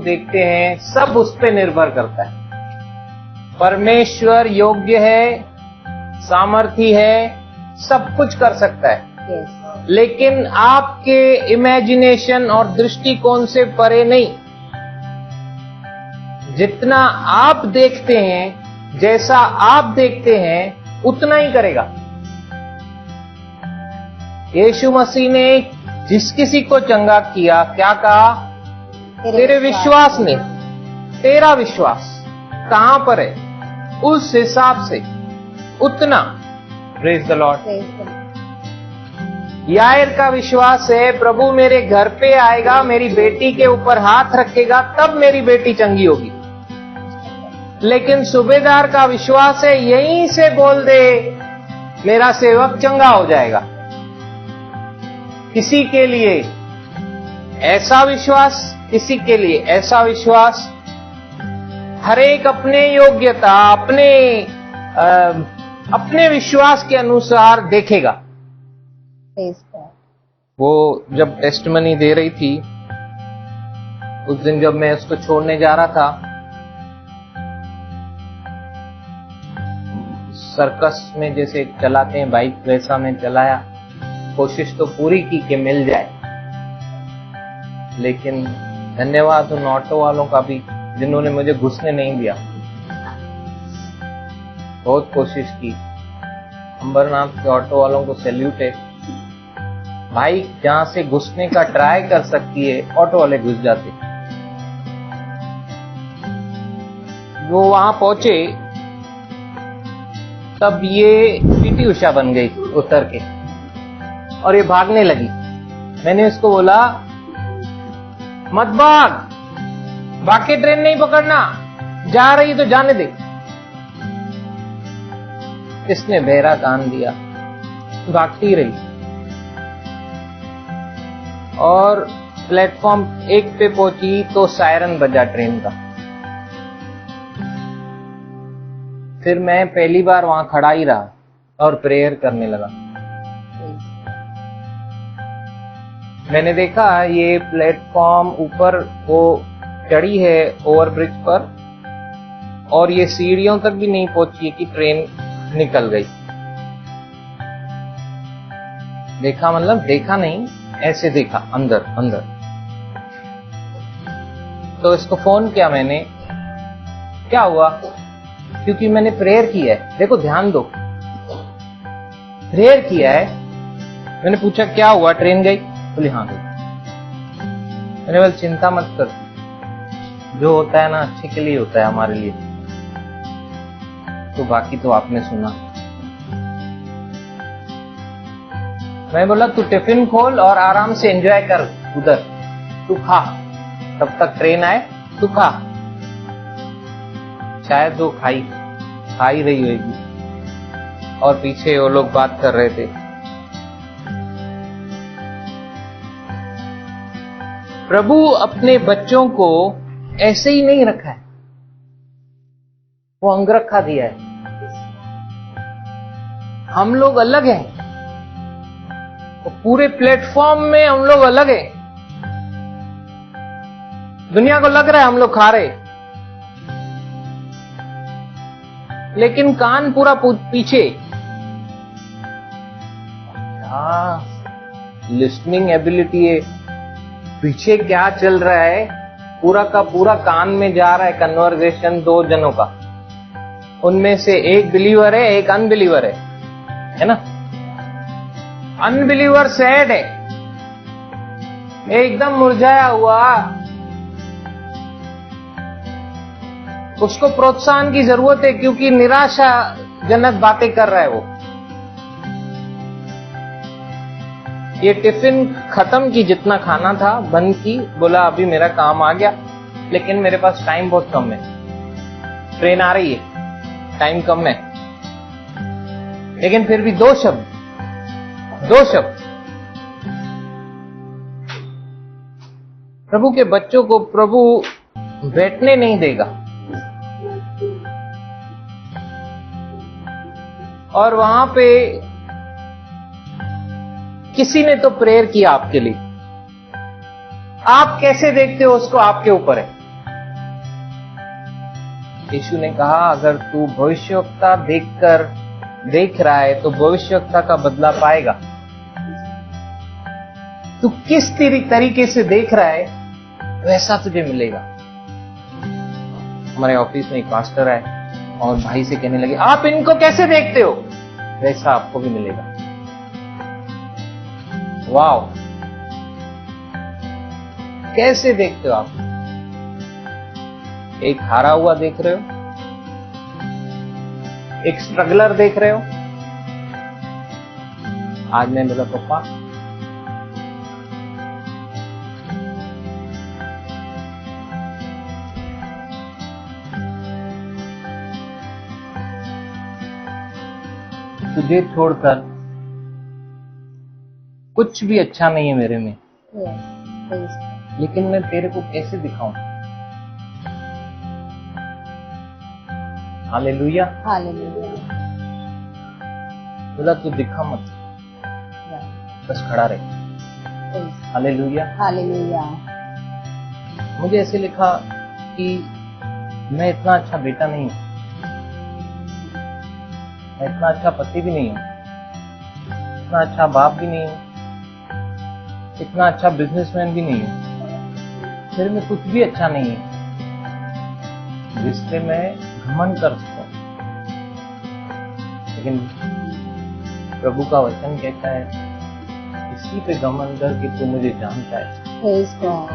देखते हैं सब उस पे निर्भर करता है। परमेश्वर योग्य है, सामर्थी है, सब कुछ कर सकता है, लेकिन आपके इमेजिनेशन और दृष्टिकोण से परे नहीं। जितना आप देखते हैं, जैसा आप देखते हैं, उतना ही करेगा। यीशु मसीह ने जिस किसी को चंगा किया, क्या कहा? तेरे विश्वास ने, तेरा विश्वास कहां पर है, उस हिसाब से उतना। Praise the Lord. यायर का विश्वास है, प्रभु मेरे घर पे आएगा, मेरी बेटी के ऊपर हाथ रखेगा, तब मेरी बेटी चंगी होगी। लेकिन सूबेदार का विश्वास है, यहीं से बोल दे मेरा सेवक चंगा हो जाएगा। किसी के लिए ऐसा विश्वास, किसी के लिए ऐसा विश्वास। हर एक अपने योग्यता, अपने विश्वास के अनुसार देखेगा। वो जब टेस्टमनी दे रही थी, उस दिन जब मैं उसको छोड़ने जा रहा था, सर्कस में जैसे चलाते हैं बाइक, वैसा मैं चलाया। कोशिश तो पूरी की कि मिल जाए, लेकिन धन्यवाद उन ऑटो वालों का भी जिन्होंने मुझे घुसने नहीं दिया। बहुत कोशिश की। अंबरनाथ के ऑटो वालों को सैल्यूट है। बाइक जहां से घुसने का ट्राई कर सकती है, ऑटो वाले घुस जाते। वो वहां पहुंचे तब ये पीटी उषा बन गई उतर के, और ये भागने लगी। मैंने इसको बोला, मत भाग के ट्रेन नहीं पकड़ना, जा रही तो जाने दे। इसने बहरा कान दिया, भागती रही, और प्लेटफॉर्म 1 पे पहुंची तो सायरन बजा ट्रेन का। फिर मैं पहली बार वहां खड़ा ही रहा और प्रेयर करने लगा। मैंने देखा ये प्लेटफॉर्म ऊपर वो चढ़ी है ओवरब्रिज पर, और ये सीढ़ियों तक भी नहीं पहुंची है कि ट्रेन निकल गई। देखा मतलब देखा नहीं, ऐसे देखा अंदर अंदर। तो इसको फोन किया मैंने, क्या हुआ? क्योंकि मैंने प्रेयर किया है। देखो ध्यान दो, प्रेयर किया है। मैंने पूछा क्या हुआ, ट्रेन गई? बोली हाँ गई। मैंने बोला चिंता मत कर, जो होता है ना अच्छे के लिए होता है हमारे लिए। तो बाकी तो आपने सुना। मैं बोला तू टिफिन खोल और आराम से एंजॉय कर, उधर तू खा, तब तक ट्रेन आए तू खा। शायद वो खा ही रही होगी, और पीछे वो लोग बात कर रहे थे। प्रभु अपने बच्चों को ऐसे ही नहीं रखा है, वो अंगरखा दिया है। हम लोग अलग हैं, तो पूरे प्लेटफॉर्म में हम लोग अलग हैं। दुनिया को लग रहा है हम लोग खा रहे, लेकिन कान पूरा पीछे। लिस्निंग एबिलिटी है, पीछे क्या चल रहा है पूरा का पूरा कान में जा रहा है। कन्वर्सेशन 2 जनों का, उनमें से एक बिलीवर है, एक अनबिलीवर है ना। अनबिलीवर सैड है, एकदम मुरझाया हुआ। उसको प्रोत्साहन की जरूरत है, क्योंकि निराशाजनक बातें कर रहा है वो। ये टिफिन खत्म की, जितना खाना था बंद की, बोला अभी मेरा काम आ गया, लेकिन मेरे पास टाइम बहुत कम है, ट्रेन आ रही है, टाइम कम है। लेकिन फिर भी 2 शब्द प्रभु के बच्चों को प्रभु बैठने नहीं देगा। और वहां पे किसी ने तो प्रेयर किया आपके लिए, आप कैसे देखते हो उसको आपके ऊपर है। यीशु ने कहा, अगर तू भविष्यवक्ता देख रहा है तो भविष्यवक्ता का बदला पाएगा। तू किस तरीके से देख रहा है वैसा तुझे मिलेगा। हमारे ऑफिस में एक पास्टर है और भाई से कहने लगे, आप इनको कैसे देखते हो? वैसा आपको भी मिलेगा। वाओ, कैसे देखते हो आप? एक हारा हुआ देख रहे हो, एक स्ट्रगलर देख रहे हो। आज मैं बोला, पापा तुझे छोड़कर कुछ भी अच्छा नहीं है मेरे में, लेकिन मैं तेरे को कैसे दिखाऊं? Hallelujah, hallelujah. बोला तू दिखा मत, बस खड़ा रहे। Hallelujah, hallelujah. मुझे ऐसे लिखा कि मैं इतना अच्छा बेटा नहीं हूं, मैं इतना अच्छा पति भी नहीं हूं, इतना अच्छा बाप भी नहीं हूं, इतना अच्छा बिजनेसमैन भी नहीं हूं। मेरे में कुछ भी अच्छा नहीं है जिससे मैं घमंड कर सकूं। लेकिन प्रभु का वचन कहता है, इसी पे घमंड करके तू मुझे जानता है।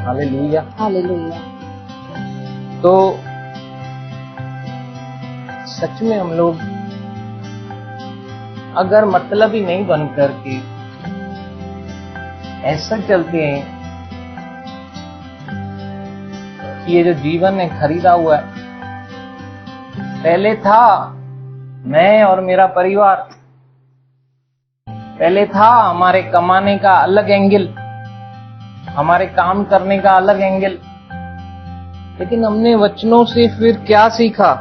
Hallelujah, hallelujah. तो सच में हम लोग अगर मतलब ही नहीं बन करके ऐसा चलते हैं कि ये जो जीवन है खरीदा हुआ है, पहले था मैं और मेरा परिवार, पहले था हमारे कमाने का अलग एंगल, हमारे काम करने का अलग एंगल, लेकिन हमने वचनों से फिर क्या सीखा?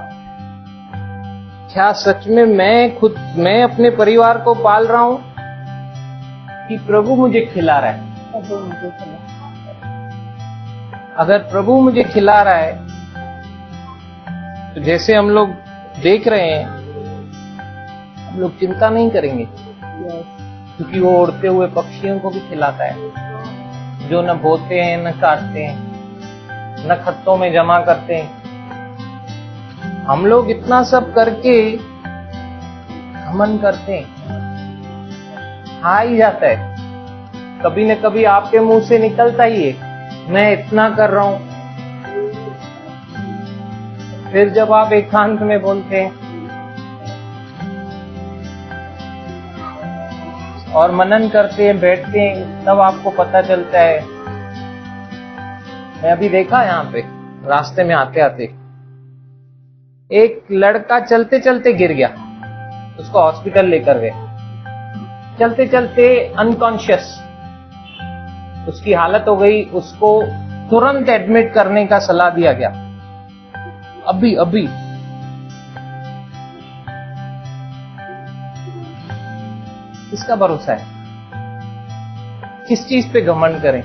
क्या सच में मैं अपने परिवार को पाल रहा हूं कि प्रभु मुझे खिला रहा है? प्रभु मुझे खिला। अगर प्रभु मुझे खिला रहा है तो जैसे हम लोग देख रहे हैं, हम लोग चिंता नहीं करेंगे, क्योंकि वो उड़ते हुए पक्षियों को भी खिलाता है, जो न बोते हैं, न काटते हैं, न खत्तों में जमा करते हैं। हम लोग इतना सब करके घमंड करते हैं, आ ही जाता है, कभी न कभी आपके मुंह से निकलता ही है, मैं इतना कर रहा हूं। फिर जब आप एकांत में बोलते हैं और मनन करते हैं, बैठते हैं, तब आपको पता चलता है। मैं अभी देखा यहाँ पे रास्ते में आते आते एक लड़का चलते चलते गिर गया, उसको हॉस्पिटल लेकर गए, चलते चलते अनकॉन्शियस उसकी हालत हो गई, उसको तुरंत एडमिट करने का सलाह दिया गया। अभी किसका भरोसा है? किस चीज पे घमंड करें?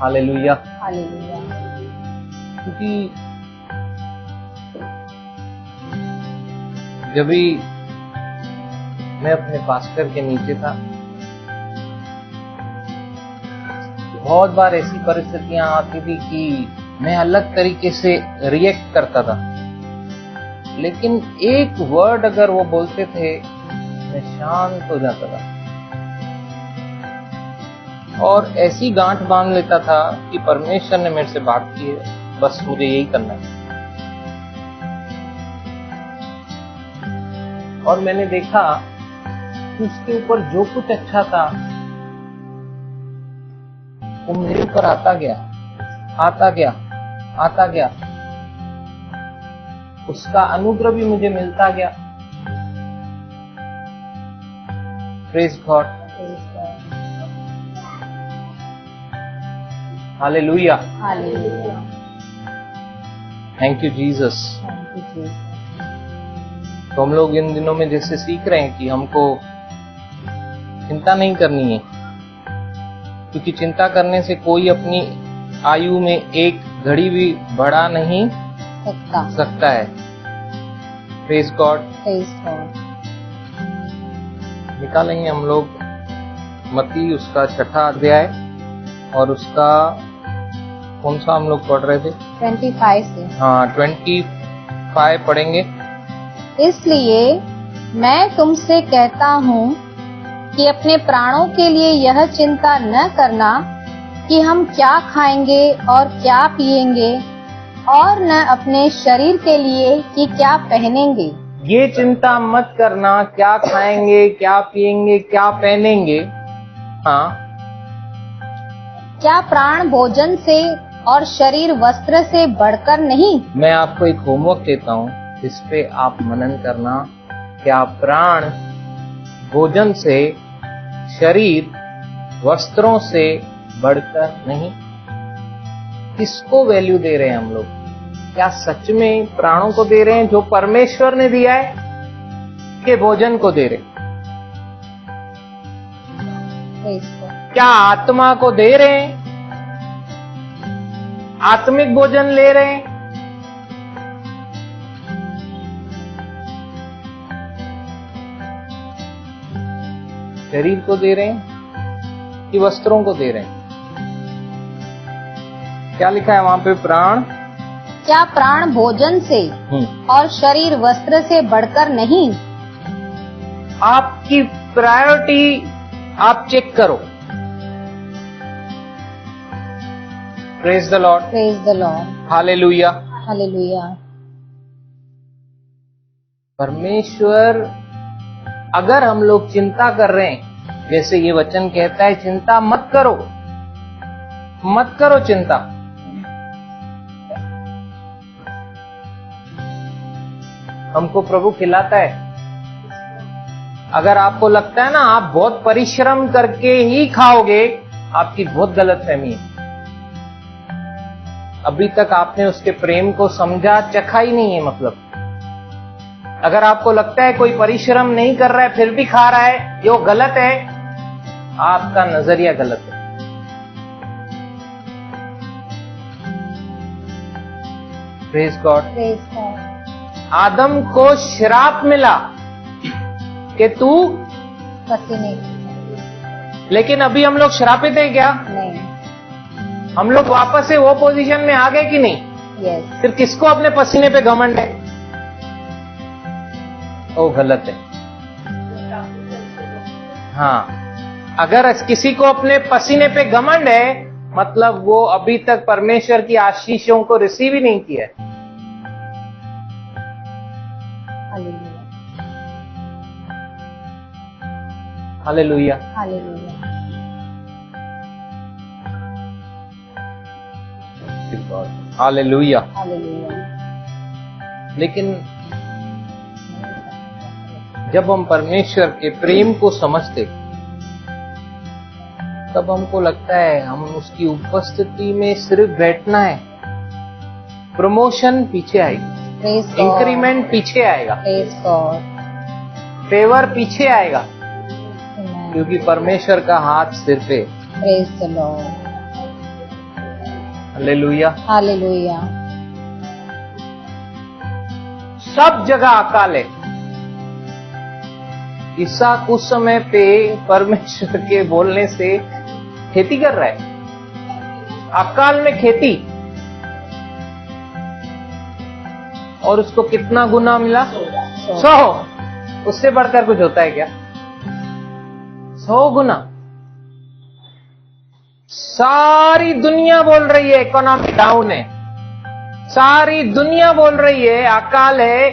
Hallelujah, hallelujah. क्योंकि जब भी मैं अपने पास्टर के नीचे था, बहुत बार ऐसी परिस्थितियां आती थी कि मैं अलग तरीके से रिएक्ट करता था, लेकिन एक वर्ड अगर वो बोलते थे मैं शांत हो जाता था और ऐसी गांठ बांध लेता था कि परमेश्वर ने मेरे से बात की है, बस मुझे यही करना है। और मैंने देखा कि उसके ऊपर जो कुछ अच्छा था वो मेरे ऊपर आता गया, उसका अनुग्रह भी मुझे मिलता गया। Praise God, hallelujah, hallelujah. Thank you Jesus. Thank you Jesus. तो हम लोग इन दिनों में जैसे सीख रहे हैं कि हमको चिंता नहीं करनी है, क्योंकि चिंता करने से कोई अपनी आयु में 1 घड़ी भी बढ़ा नहीं सकता है। Praise God. निकालेंगे हम लोग मत्ती उसका 6ठा अध्याय और उसका कौन सा हम लोग पढ़ रहे थे? 25 से। हाँ, 25 पढ़ेंगे। इसलिए मैं तुमसे कहता हूँ कि अपने प्राणों के लिए यह चिंता न करना कि हम क्या खाएंगे और क्या पिएंगे, और न अपने शरीर के लिए कि क्या पहनेंगे। ये चिंता मत करना, क्या खाएंगे, क्या पिएंगे, क्या पहनेंगे। हाँ, क्या प्राण भोजन से और शरीर वस्त्र से बढ़कर नहीं। मैं आपको एक होमवर्क देता हूँ, इस पे आप मनन करना। क्या प्राण भोजन से, शरीर वस्त्रों से बढ़कर नहीं। किसको वैल्यू दे रहे हैं हम लोग? क्या सच में प्राणों को दे रहे हैं जो परमेश्वर ने दिया है, कि भोजन को दे रहे हैं? क्या आत्मा को दे रहे हैं? आत्मिक भोजन ले रहे हैं? शरीर को दे रहे हैं कि वस्त्रों को दे रहे हैं? क्या लिखा है वहां पे? प्राण, क्या प्राण भोजन से और शरीर वस्त्र से बढ़कर नहीं। आपकी प्रायोरिटी आप चेक करो। Praise the Lord. Praise the Lord. Hallelujah. Hallelujah. परमेश्वर, अगर हम लोग चिंता कर रहे हैं, जैसे ये वचन कहता है, चिंता मत करो, मत करो चिंता। हमको प्रभु खिलाता है। अगर आपको लगता है ना आप बहुत परिश्रम करके ही खाओगे, आपकी बहुत गलतफहमी है। अभी तक आपने उसके प्रेम को समझा, चखा ही नहीं है। मतलब अगर आपको लगता है कोई परिश्रम नहीं कर रहा है फिर भी खा रहा है, ये गलत है। आपका नजरिया गलत है। Praise God. Praise God. आदम को श्राप मिला कि तू पसीने। लेकिन अभी हम लोग श्रापित हैं क्या? नहीं। हम लोग वापस से वो पोजीशन में आ गए कि नहीं? यस। फिर किसको अपने पसीने पे घमंड है? वो गलत है। हाँ, अगर किसी को अपने पसीने पे घमंड है, मतलब वो अभी तक परमेश्वर की आशीषों को रिसीव ही नहीं किया है। हालेलुया। हालेलुया। हालेलुया। हालेलुया। लेकिन जब हम परमेश्वर के प्रेम को समझते, तब हमको लगता है हम उसकी उपस्थिति में सिर्फ बैठना है। प्रमोशन पीछे आएगी, इंक्रीमेंट पीछे आएगा, फेवर पीछे आएगा, क्योंकि परमेश्वर का हाथ सिर पे। Praise the Lord. Hallelujah. Hallelujah. सब जगह अकाल है। इसहाक उस समय पे परमेश्वर के बोलने से खेती कर रहा है, अकाल में खेती, और उसको कितना गुना मिला? 100। उससे बढ़कर कुछ होता है क्या? 100 गुना। सारी दुनिया बोल रही है इकोनॉमी डाउन है, सारी दुनिया बोल रही है अकाल है,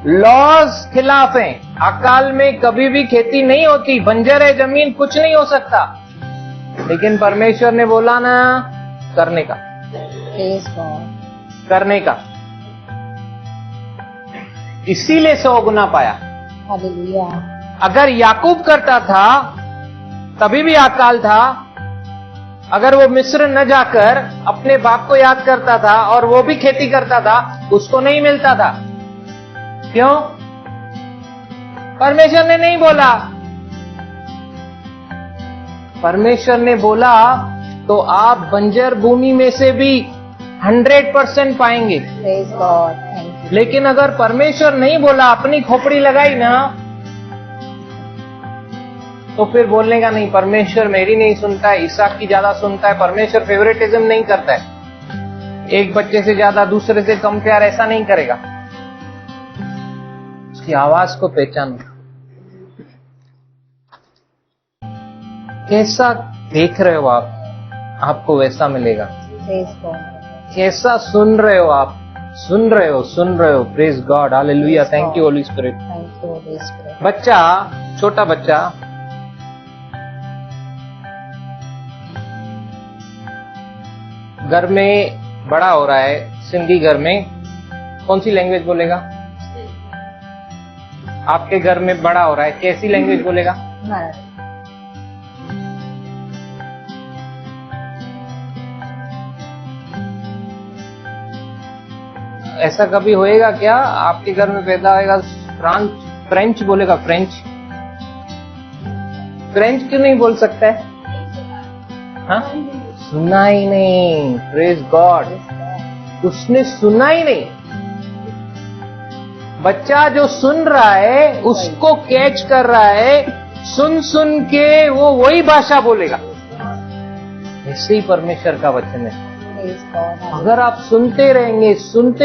लॉज खिलाफ है, अकाल में कभी भी खेती नहीं होती, बंजर है जमीन, कुछ नहीं हो सकता। लेकिन परमेश्वर ने बोला ना, करने का, करने का, इसीलिए 100 गुना पाया। हालेलुया। अगर याकूब करता था तभी भी अकाल था। अगर वो मिस्र न जाकर अपने बाप को याद करता था और वो भी खेती करता था, उसको नहीं मिलता था। क्यों? परमेश्वर ने नहीं बोला। परमेश्वर ने बोला तो आप बंजर भूमि में से भी 100% पाएंगे। Praise God. Thank you. लेकिन अगर परमेश्वर नहीं बोला, अपनी खोपड़ी लगाई ना, तो फिर बोलने का नहीं, परमेश्वर मेरी नहीं सुनता है, इसहाक की ज्यादा सुनता है। परमेश्वर फेवरेटिज्म नहीं करता है, एक बच्चे से ज्यादा दूसरे से कम प्यार ऐसा नहीं करेगा। उसकी आवाज को पहचानो, कैसा देख रहे हो आप, आपको वैसा मिलेगा। Praise God. कैसा सुन रहे हो आप, सुन रहे हो। Praise God, hallelujah, thank you Holi spirit. Thank you, Holy Spirit. बच्चा, छोटा बच्चा घर में बड़ा हो रहा है, सिंधी घर में कौन सी लैंग्वेज बोलेगा? आपके घर में बड़ा हो रहा है, कैसी लैंग्वेज बोलेगा? Marathi. ऐसा कभी होएगा क्या आपके घर में पैदा होएगा फ्रेंच बोलेगा? फ्रेंच क्यों नहीं बोल सकता है? हाँ, सुना ही नहीं। प्रेज गॉड, उसने सुना ही नहीं। बच्चा जो सुन रहा है उसको कैच कर रहा है, सुन के वो वही भाषा बोलेगा। ऐसे ही परमेश्वर का वचन है, Praise God. अगर आप सुनते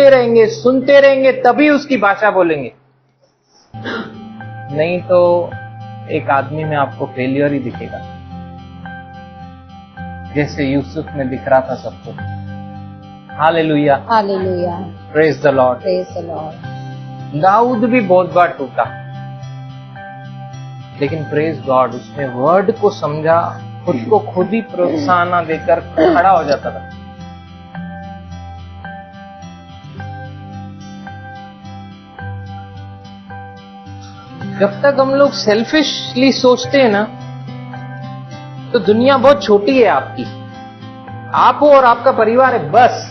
रहेंगे तभी उसकी भाषा बोलेंगे। नहीं तो एक आदमी में आपको फेलियर ही दिखेगा, जैसे यूसुफ में दिख रहा था सबको। Hallelujah, Hallelujah. Praise the Lord. Praise the Lord. Dawood भी बहुत बार टूटा, लेकिन प्रेज गॉड उसने वर्ड को समझा, खुद को खुद ही प्रोत्साहन देकर खड़ा हो जाता था। जब तक हम लोग सेल्फिशली सोचते हैं ना, तो दुनिया बहुत छोटी है आपकी, आप हो और आपका परिवार है बस।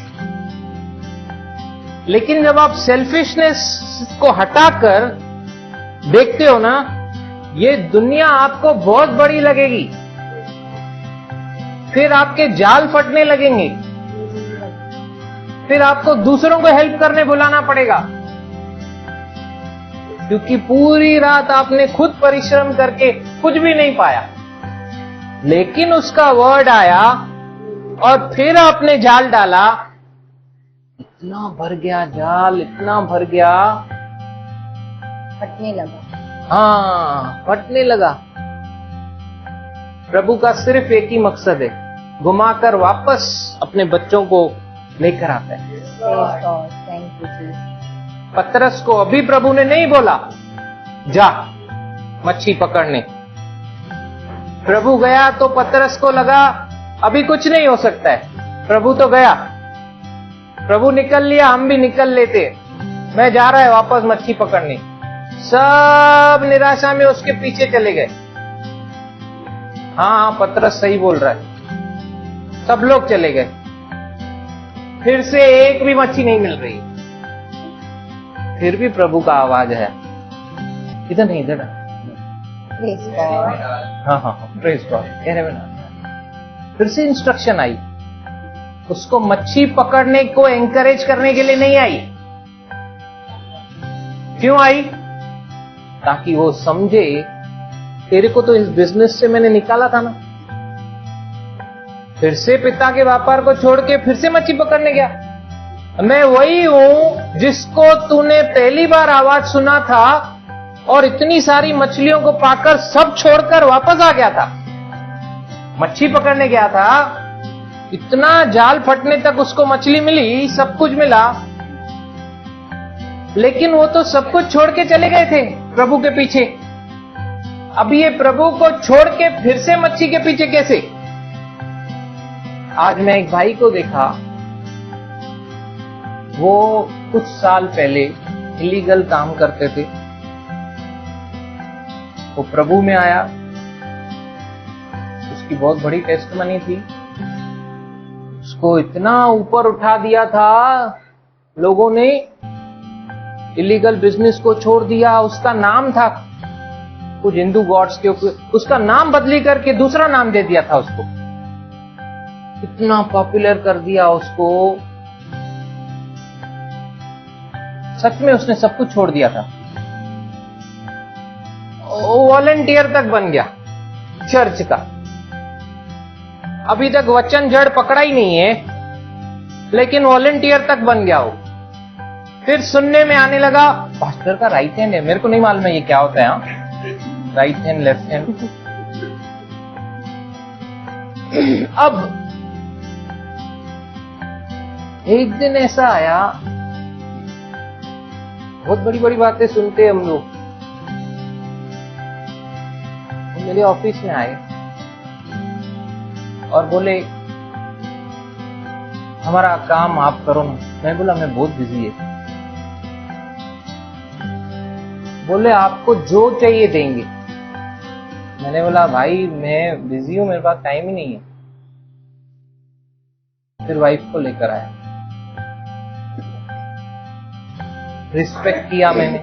लेकिन जब आप सेल्फिशनेस को हटाकर देखते हो ना, ये दुनिया आपको बहुत बड़ी लगेगी, फिर आपके जाल फटने लगेंगे, फिर आपको दूसरों को हेल्प करने बुलाना पड़ेगा, क्योंकि पूरी रात आपने खुद परिश्रम करके कुछ भी नहीं पाया। लेकिन उसका वर्ड आया और फिर आपने जाल डाला, इतना भर गया जाल, इतना भर गया, फटने लगा। हाँ, फटने लगा। प्रभु का सिर्फ एक ही मकसद है, घुमाकर वापस अपने बच्चों को लेकर आता है। Praise God. Thank you, Jesus. पतरस को अभी प्रभु ने नहीं बोला जा मच्छी पकड़ने। प्रभु गया तो पतरस को लगा अभी कुछ नहीं हो सकता है। प्रभु तो गया, प्रभु निकल लिया, हम भी निकल लेते, मैं जा रहा है वापस मच्छी पकड़ने। सब निराशा में उसके पीछे चले गए। हाँ, पतरस सही बोल रहा है, सब लोग चले गए, फिर से एक भी मच्छी नहीं मिल रही। फिर भी प्रभु का आवाज है, इधर नहीं, इधर। Praise God. हाँ, प्रेज गॉड। कह रहे ना, फिर से इंस्ट्रक्शन आई, उसको मच्छी पकड़ने को एंकरेज करने के लिए नहीं आई। क्यों आई? ताकि वो समझे तेरे को तो इस बिजनेस से मैंने निकाला था ना। फिर से पिता के व्यापार को छोड़ के फिर से मच्छी पकड़ने गया। मैं वही हूं जिसको तूने पहली बार आवाज सुना था और इतनी सारी मछलियों को पाकर सब छोड़कर वापस आ गया था। मच्छी पकड़ने गया था, इतना जाल फटने तक उसको मछली मिली, सब कुछ मिला, लेकिन वो तो सब कुछ छोड़ के चले गए थे प्रभु के पीछे। अब ये प्रभु को छोड़ के फिर से मच्छी के पीछे कैसे? आज मैं एक भाई को देखा, वो कुछ साल पहले इलीगल काम करते थे, वो प्रभु में आया, उसकी बहुत बड़ी टेस्टमनी थी, उसको इतना ऊपर उठा दिया था लोगों ने, इलीगल बिजनेस को छोड़ दिया। उसका नाम था कुछ हिंदू गॉड्स के ऊपर, उसका नाम बदली करके दूसरा नाम दे दिया था उसको, इतना पॉपुलर कर दिया उसको। सच में उसने सब कुछ छोड़ दिया था। वॉलंटियर तक बन गया चर्च का। अभी तक वचन जड़ पकड़ा ही नहीं है, लेकिन वॉलंटियर तक बन गया वो। फिर सुनने में आने लगा पास्टर का राइट हैंड है। मेरे को नहीं मालूम है ये क्या होता है, हाँ, राइट हैंड लेफ्ट हैंड। अब एक दिन ऐसा आया, बहुत बड़ी बड़ी बातें सुनते हम लोग। मेरे ऑफिस में आए और बोले हमारा काम आप करो ना। मैं बोला मैं बहुत बिजी है। बोले आपको जो चाहिए देंगे। मैंने बोला भाई मैं बिजी हूं, मेरे पास टाइम ही नहीं है। फिर वाइफ को लेकर आया, रिस्पेक्ट किया मैंने।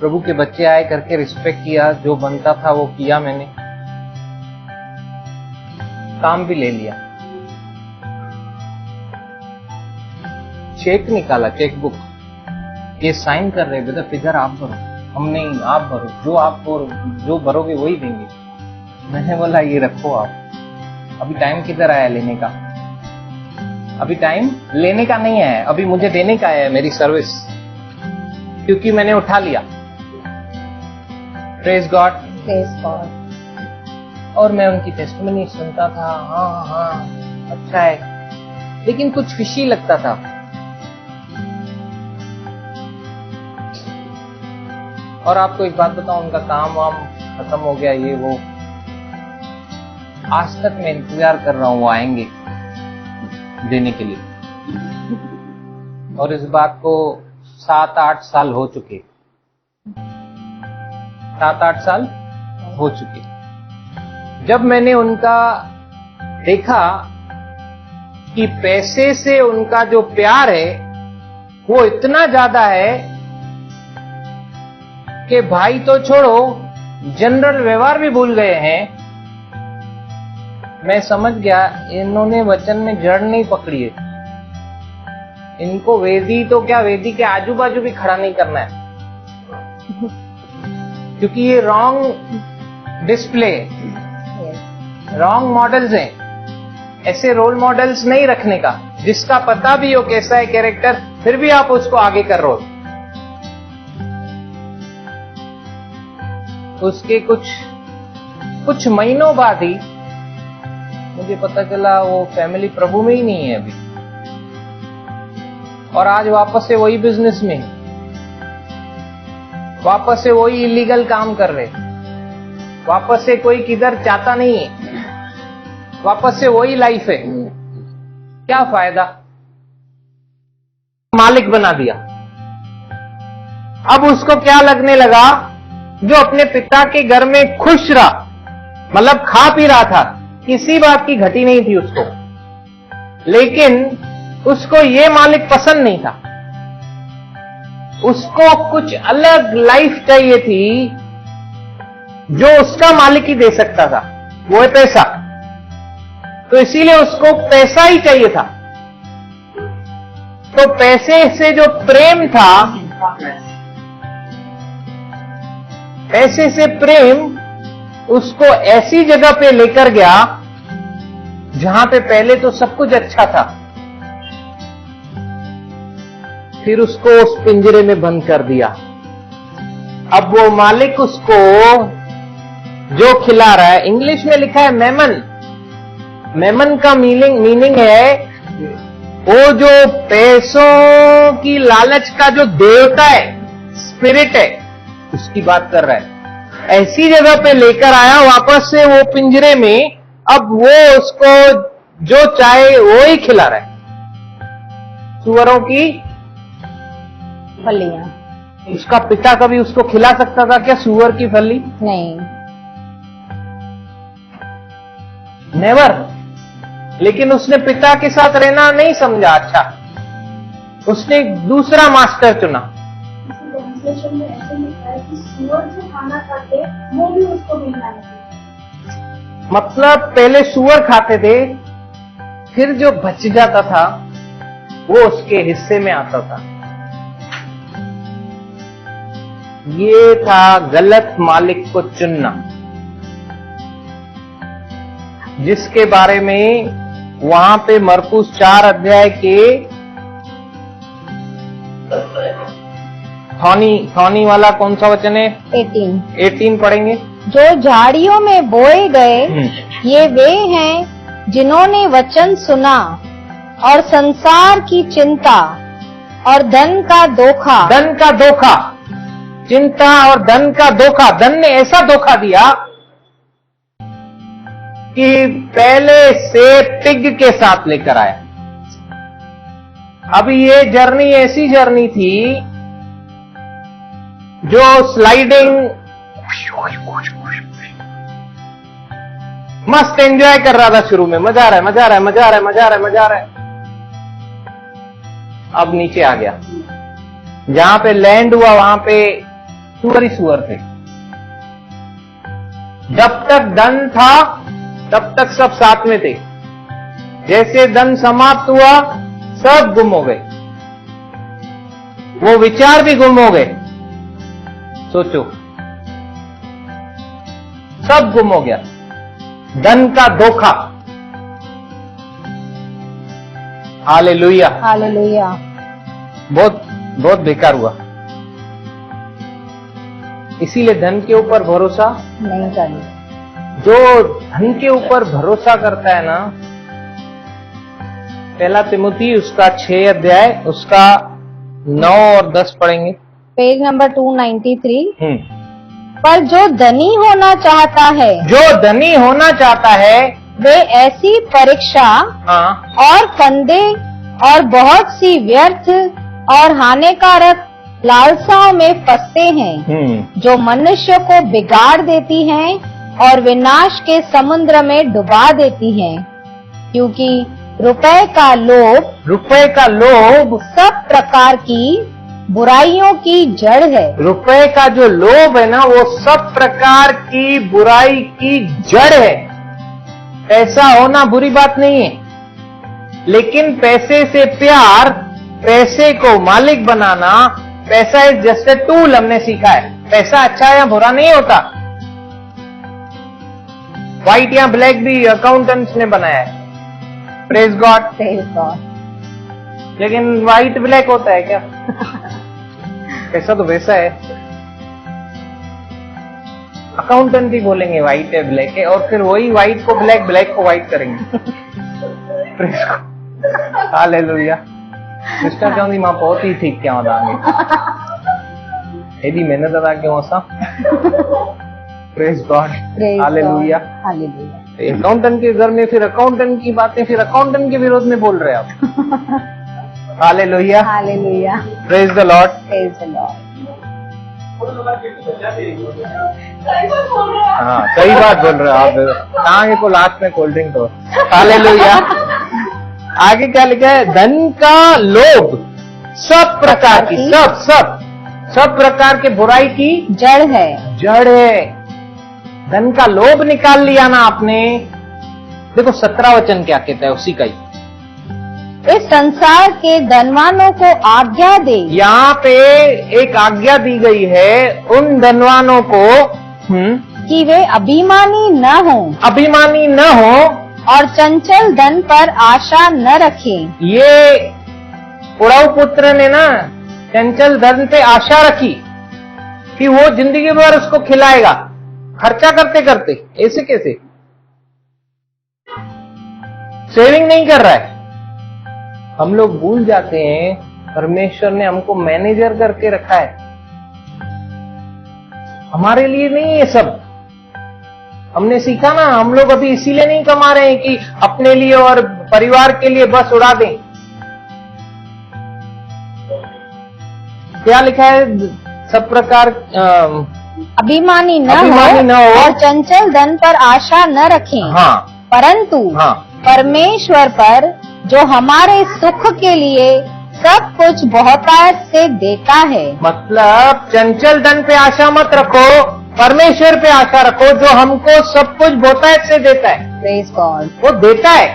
प्रभु के बच्चे आए करके रिस्पेक्ट किया, जो बनता था वो किया मैंने। काम भी ले लिया। चेक निकाला, चेक बुक, ये साइन कर रहे बेटा, फिगर आप भरो। हम नहीं, आप भरो, जो भरोगे वही देंगे। मैंने बोला ये रखो आप। अभी टाइम किधर आया लेने का? अभी टाइम लेने का नहीं है, अभी मुझे देने का है मेरी सर्विस, क्योंकि मैंने उठा लिया। Praise God, praise God. और मैं उनकी टेस्टिमनी सुनता था। हाँ अच्छा है, लेकिन कुछ फिशी लगता था। और आपको एक बात बताऊं, उनका काम वाम खत्म हो गया, ये वो। आज तक मैं इंतजार कर रहा हूं वो आएंगे देने के लिए। और इस बात को 7-8 साल हो चुके। 7-8 साल हो चुके। जब मैंने उनका देखा कि पैसे से उनका जो प्यार है वो इतना ज्यादा है कि भाई तो छोड़ो, जनरल व्यवहार भी भूल गए हैं, मैं समझ गया इन्होंने वचन में जड़ नहीं पकड़ी है। इनको वेदी तो क्या, वेदी के आजू बाजू भी खड़ा नहीं करना है, क्योंकि ये रॉन्ग डिस्प्ले, रॉन्ग मॉडल्स हैं। ऐसे रोल मॉडल्स नहीं रखने का, जिसका पता भी हो कैसा है कैरेक्टर, फिर भी आप उसको आगे कर रहे हो। उसके कुछ महीनों बाद ही मुझे पता चला वो फैमिली प्रभु में ही नहीं है अभी, और आज वापस से वही बिजनेस में, वापस से वही इलीगल काम कर रहे, वापस से कोई किधर चाहता नहीं है, वापस से वही लाइफ है। क्या फायदा? मालिक बना दिया। अब उसको क्या लगने लगा, जो अपने पिता के घर में खुश रहा, मतलब खा पी रहा था, किसी बात की घटी नहीं थी उसको, लेकिन उसको ये मालिक पसंद नहीं था। उसको कुछ अलग लाइफ चाहिए थी जो उसका मालिक ही दे सकता था, वो है पैसा। तो इसीलिए उसको पैसा ही चाहिए था। तो पैसे से जो प्रेम था, पैसे से प्रेम उसको ऐसी जगह पे लेकर गया जहां पे पहले तो सब कुछ अच्छा था, फिर उसको उस पिंजरे में बंद कर दिया। अब वो मालिक उसको जो खिला रहा है, इंग्लिश में लिखा है मेमन। मेमन का मीनिंग है वो जो पैसों की लालच का जो देवता है, स्पिरिट है, उसकी बात कर रहा है। ऐसी जगह पे लेकर आया वापस से वो पिंजरे में। अब वो उसको जो चाहे वो ही खिला रहा है, सुअरों की फलियां। उसका पिता कभी उसको खिला सकता था क्या सुअर की फली? नहीं, नेवर। लेकिन उसने पिता के साथ रहना नहीं समझा अच्छा, उसने दूसरा मास्टर चुना। ट्रांसलेशन में ऐसे लिखा है कि सूअर जो खाना खाते वो भी उसको मिलना नहीं। मतलब पहले सुअर खाते थे, फिर जो बच जाता था वो उसके हिस्से में आता था। ये था गलत मालिक को चुनना, जिसके बारे में वहां पे मरकुस 4 अध्याय के थॉनी वाला कौन सा वचन है? 18 पढ़ेंगे। जो झाड़ियों में बोए गए ये वे हैं जिन्होंने वचन सुना और संसार की चिंता और धन का धोखा, चिंता और धन का धोखा। धन ने ऐसा धोखा दिया कि पहले से पिग के साथ लेकर आया। अब ये जर्नी ऐसी जर्नी थी जो स्लाइडिंग मस्त एंजॉय कर रहा था शुरू में, मजा आ रहा है। अब नीचे आ गया, जहां पे लैंड हुआ वहां पे सुअर ही सुअर थे। जब तक धन था तब तक सब साथ में थे, जैसे धन समाप्त हुआ सब गुम हो गए, वो विचार भी गुम हो गए। सोचो, सब गुम हो गया, धन का धोखा। Hallelujah, hallelujah. बहुत बेकार हुआ। इसीलिए धन के ऊपर भरोसा नहीं करना। जो धन के ऊपर भरोसा करता है ना, पहला तिमुथी उसका 6 अध्याय उसका 9 और 10 पढ़ेंगे। Page number 293। पर जो धनी होना चाहता है वे ऐसी परीक्षा और फंदे और बहुत सी व्यर्थ और हानिकारक लालसाओं में फंसते हैं, जो मनुष्य को बिगाड़ देती हैं और विनाश के समुद्र में डुबा देती हैं। क्योंकि रुपए का लोभ सब प्रकार की बुराइयों की जड़ है। रुपए का जो लोभ है ना, वो सब प्रकार की बुराई की जड़ है। पैसा होना बुरी बात नहीं है, लेकिन पैसे से प्यार, पैसे को मालिक बनाना, पैसा इज जस्ट ए टूल, हमने सीखा है। पैसा अच्छा या बुरा नहीं होता। व्हाइट या ब्लैक भी अकाउंटेंट्स ने बनाया है, प्रेज गॉड। लेकिन व्हाइट ब्लैक होता है क्या? पैसा तो वैसा है। अकाउंटेंट ही बोलेंगे व्हाइट है ब्लैक है, और फिर वही व्हाइट को ब्लैक, ब्लैक को व्हाइट करेंगे। Praise God, hallelujah. मिस्टर चौंदी मां बहुत ही ठीक क्या होंगे, एडी मेहनत अदा क्यों असा। Praise God, hallelujah. अकाउंटेंट के घर में फिर अकाउंटेंट की बातें, फिर अकाउंटेंट के विरोध में बोल रहे आप। Hallelujah, hallelujah. Praise the Lord, praise the Lord. हाँ सही बात बोल रहे हो आप। आगे को लास्ट में कोल्ड ड्रिंक दो। हालेलुया। आगे क्या लिखा है? धन का लोभ सब प्रकार की, सब प्रकार के बुराई की जड़ है। धन का लोभ निकाल लिया ना आपने। देखो 17 वचन क्या कहता है उसी का ही। इस संसार के धनवानों को आज्ञा दे। यहाँ पे एक आज्ञा दी गई है उन धनवानों को कि वे अभिमानी न हो और चंचल धन पर आशा न रखें। ये पुराव पुत्र ने ना चंचल धन पे आशा रखी कि वो जिंदगी भर उसको खिलाएगा, खर्चा करते करते। ऐसे कैसे? सेविंग नहीं कर रहा है। हम लोग भूल जाते हैं परमेश्वर ने हमको मैनेजर करके रखा है, हमारे लिए नहीं है सब। हमने सीखा ना, हम लोग अभी इसीलिए नहीं कमा रहे हैं कि अपने लिए और परिवार के लिए बस उड़ा दें। क्या लिखा है? सब प्रकार अभिमानी न हो और चंचल धन पर आशा न रखें। हाँ, परंतु परमेश्वर पर जो हमारे सुख के लिए सब कुछ बहुतायत से देता है। मतलब चंचल धन पे आशा मत रखो, परमेश्वर पे आशा रखो जो हमको सब कुछ बहुतायत से देता है। Praise God. वो देता है,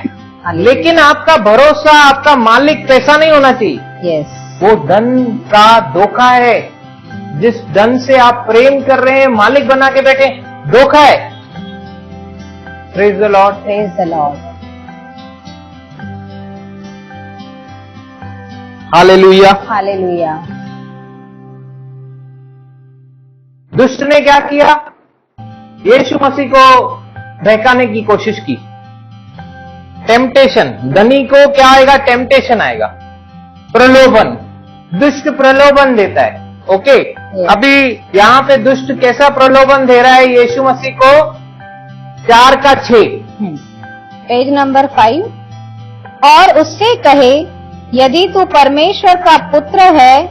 लेकिन आपका भरोसा आपका मालिक पैसा नहीं होना चाहिए। यस, वो धन का धोखा है। जिस धन से आप प्रेम कर रहे हैं मालिक बना के बैठे, धोखा है। Praise the Lord, praise the Lord. Hallelujah. Hallelujah. दुष्ट ने क्या किया? यीशु मसीह को बहकाने की कोशिश की। टेम्पटेशन, धनी को क्या आएगा? टेम्पटेशन आएगा, प्रलोभन। दुष्ट प्रलोभन देता है। ओके, अभी यहां पे दुष्ट कैसा प्रलोभन दे रहा है यीशु मसीह को? 4:6, पेज नंबर 5। और उससे कहे, यदि तू परमेश्वर का पुत्र है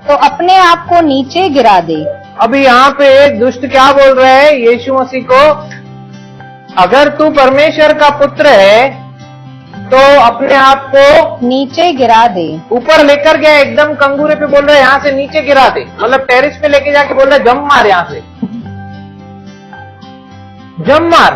तो अपने आप को नीचे गिरा दे। अभी यहाँ पे दुष्ट क्या बोल रहा है यीशु मसीह को? अगर तू परमेश्वर का पुत्र है तो अपने आप को नीचे गिरा दे। ऊपर लेकर गया, एकदम कंगूरे पे बोल रहा है यहाँ से नीचे गिरा दे, मतलब टेरिस पे लेके जाके बोल रहा है जम मार, यहाँ से जम मार।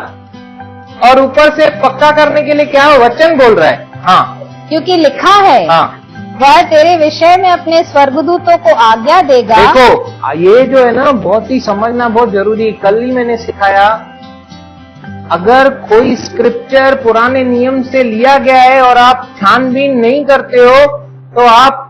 और ऊपर से पक्का करने के लिए क्या वचन बोल रहा है? हाँ, क्योंकि लिखा है, हाँ, वह तेरे विषय में अपने स्वर्गदूतों को आज्ञा देगा। देखो ये जो है ना बहुत ही समझना बहुत जरूरी है। कल ही मैंने सिखाया, अगर कोई स्क्रिप्चर पुराने नियम से लिया गया है और आप छानबीन नहीं करते हो तो आप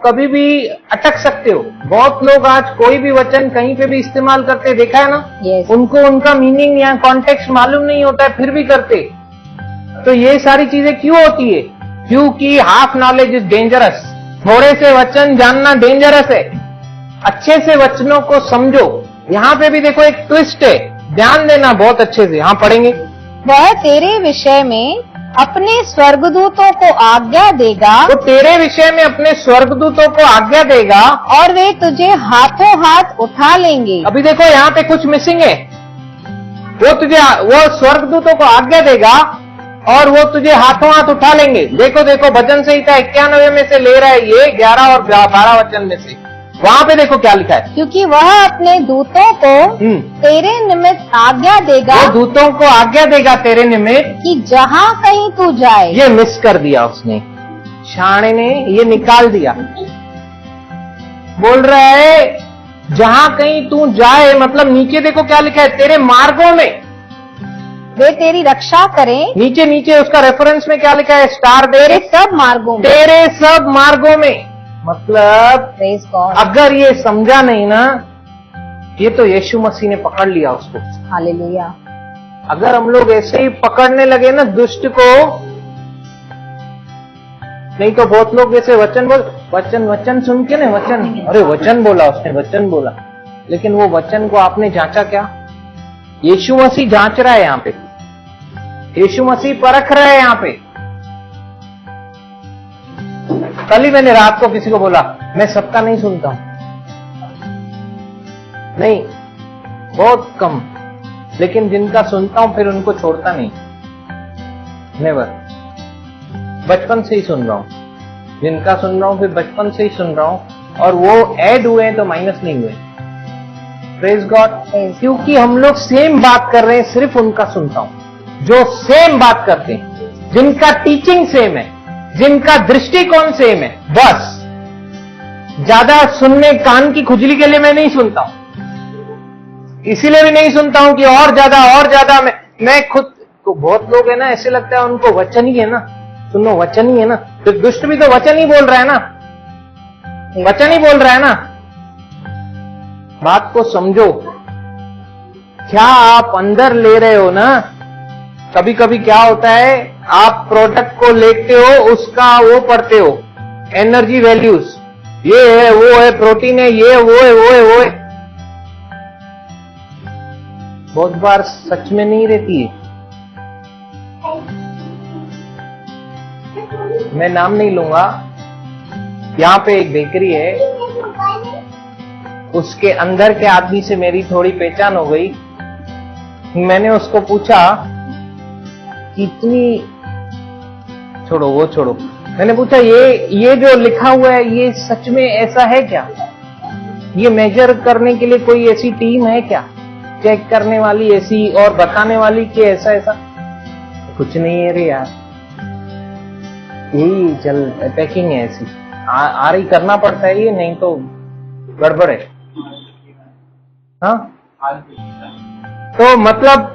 कभी भी अटक सकते हो। बहुत लोग आज कोई भी वचन कहीं पे भी इस्तेमाल करते, देखा है ना? Yes. उनको उनका मीनिंग या कॉन्टेक्स्ट मालूम नहीं होता है, फिर भी करते। तो ये सारी चीजें क्यों होती है? क्योंकि हाफ नॉलेज इज डेंजरस। थोड़े से वचन जानना डेंजरस है। अच्छे से वचनों को समझो। यहाँ पे भी देखो एक ट्विस्ट है, ध्यान देना बहुत अच्छे से। हाँ, पढ़ेंगे। वह तेरे विषय में अपने स्वर्गदूतों को आज्ञा देगा। तो तेरे विषय में अपने स्वर्गदूतों को आज्ञा देगा और वे तुझे हाथों हाथ उठा लेंगे। अभी देखो यहाँ पे कुछ मिसिंग है। वो स्वर्गदूतों को आज्ञा देगा और वो तुझे हाथों हाथ उठा लेंगे। देखो देखो, भजन संहिता 91 में से ले रहा है ये, 11 और 12 वचन में से। वहाँ पे देखो क्या लिखा है, क्योंकि वह अपने दूतों को तेरे निमित्त आज्ञा देगा। वो दूतों को आज्ञा देगा तेरे निमित्त कि जहाँ कहीं तू जाए। ये मिस कर दिया उसने, शाणे ने ये निकाल दिया। बोल रहा है जहाँ कहीं तू जाए, मतलब नीचे देखो क्या लिखा है, तेरे मार्गों में वे तेरी रक्षा करें। नीचे नीचे उसका रेफरेंस में क्या लिखा है, स्टार दे, तेरे सब मार्गों में। तेरे सब मार्गों में। मतलब प्रेज गॉड। अगर ये समझा नहीं ना, ये तो यीशु मसीह ने पकड़ लिया उसको। हालेलुया। अगर हम लोग ऐसे ही पकड़ने लगे ना दुष्ट को, नहीं तो बहुत लोग जैसे वचन सुन के ना, अरे वचन बोला उसने, वचन बोला, लेकिन वो वचन को आपने जांचा क्या? यीशु मसीह जांच रहा है यहाँ पे, यीशु मसीह परख रहा है यहाँ पे। कल ही मैंने रात को किसी को बोला, मैं सबका नहीं सुनता हूं, नहीं, बहुत कम, लेकिन जिनका सुनता हूं फिर उनको छोड़ता नहीं, नेवर। बचपन से ही सुन रहा हूं, जिनका सुन रहा हूं फिर बचपन से ही सुन रहा हूं, और वो ऐड हुए तो माइनस नहीं हुए। Praise God. क्योंकि हम लोग सेम बात कर रहे हैं, सिर्फ उनका सुनता हूं जो सेम बात करते हैं, जिनका टीचिंग सेम है, जिनका दृष्टिकोण सेम है। बस ज्यादा सुनने कान की खुजली के लिए मैं नहीं सुनता हूं, इसीलिए भी नहीं सुनता हूं कि और ज्यादा मैं खुद तो, बहुत लोग है ना ऐसे लगता है उनको वचन ही है ना, सुनो वचन ही है ना, तो दुष्ट भी तो वचन ही बोल रहा है ना, वचन ही बोल रहा है ना। बात को समझो, क्या आप अंदर ले रहे हो ना। कभी कभी क्या होता है, आप प्रोडक्ट को लेते हो, उसका वो पढ़ते हो, एनर्जी वैल्यूज, ये है वो है, प्रोटीन है, ये वो है। बहुत बार सच में नहीं रहती है। मैं नाम नहीं लूंगा, यहां पे एक बेकरी है, उसके अंदर के आदमी से मेरी थोड़ी पहचान हो गई। मैंने उसको पूछा कितनी, छोड़ो, मैंने पूछा ये जो लिखा हुआ है ये सच में ऐसा है क्या? ये मेजर करने के लिए कोई ऐसी टीम है क्या, चेक करने वाली ऐसी और बताने वाली कि ऐसा? कुछ नहीं है रे यार, यही चल पैकिंग है ऐसी, आ रही करना पड़ता है ये, नहीं तो गड़बड़ है। हाँ तो मतलब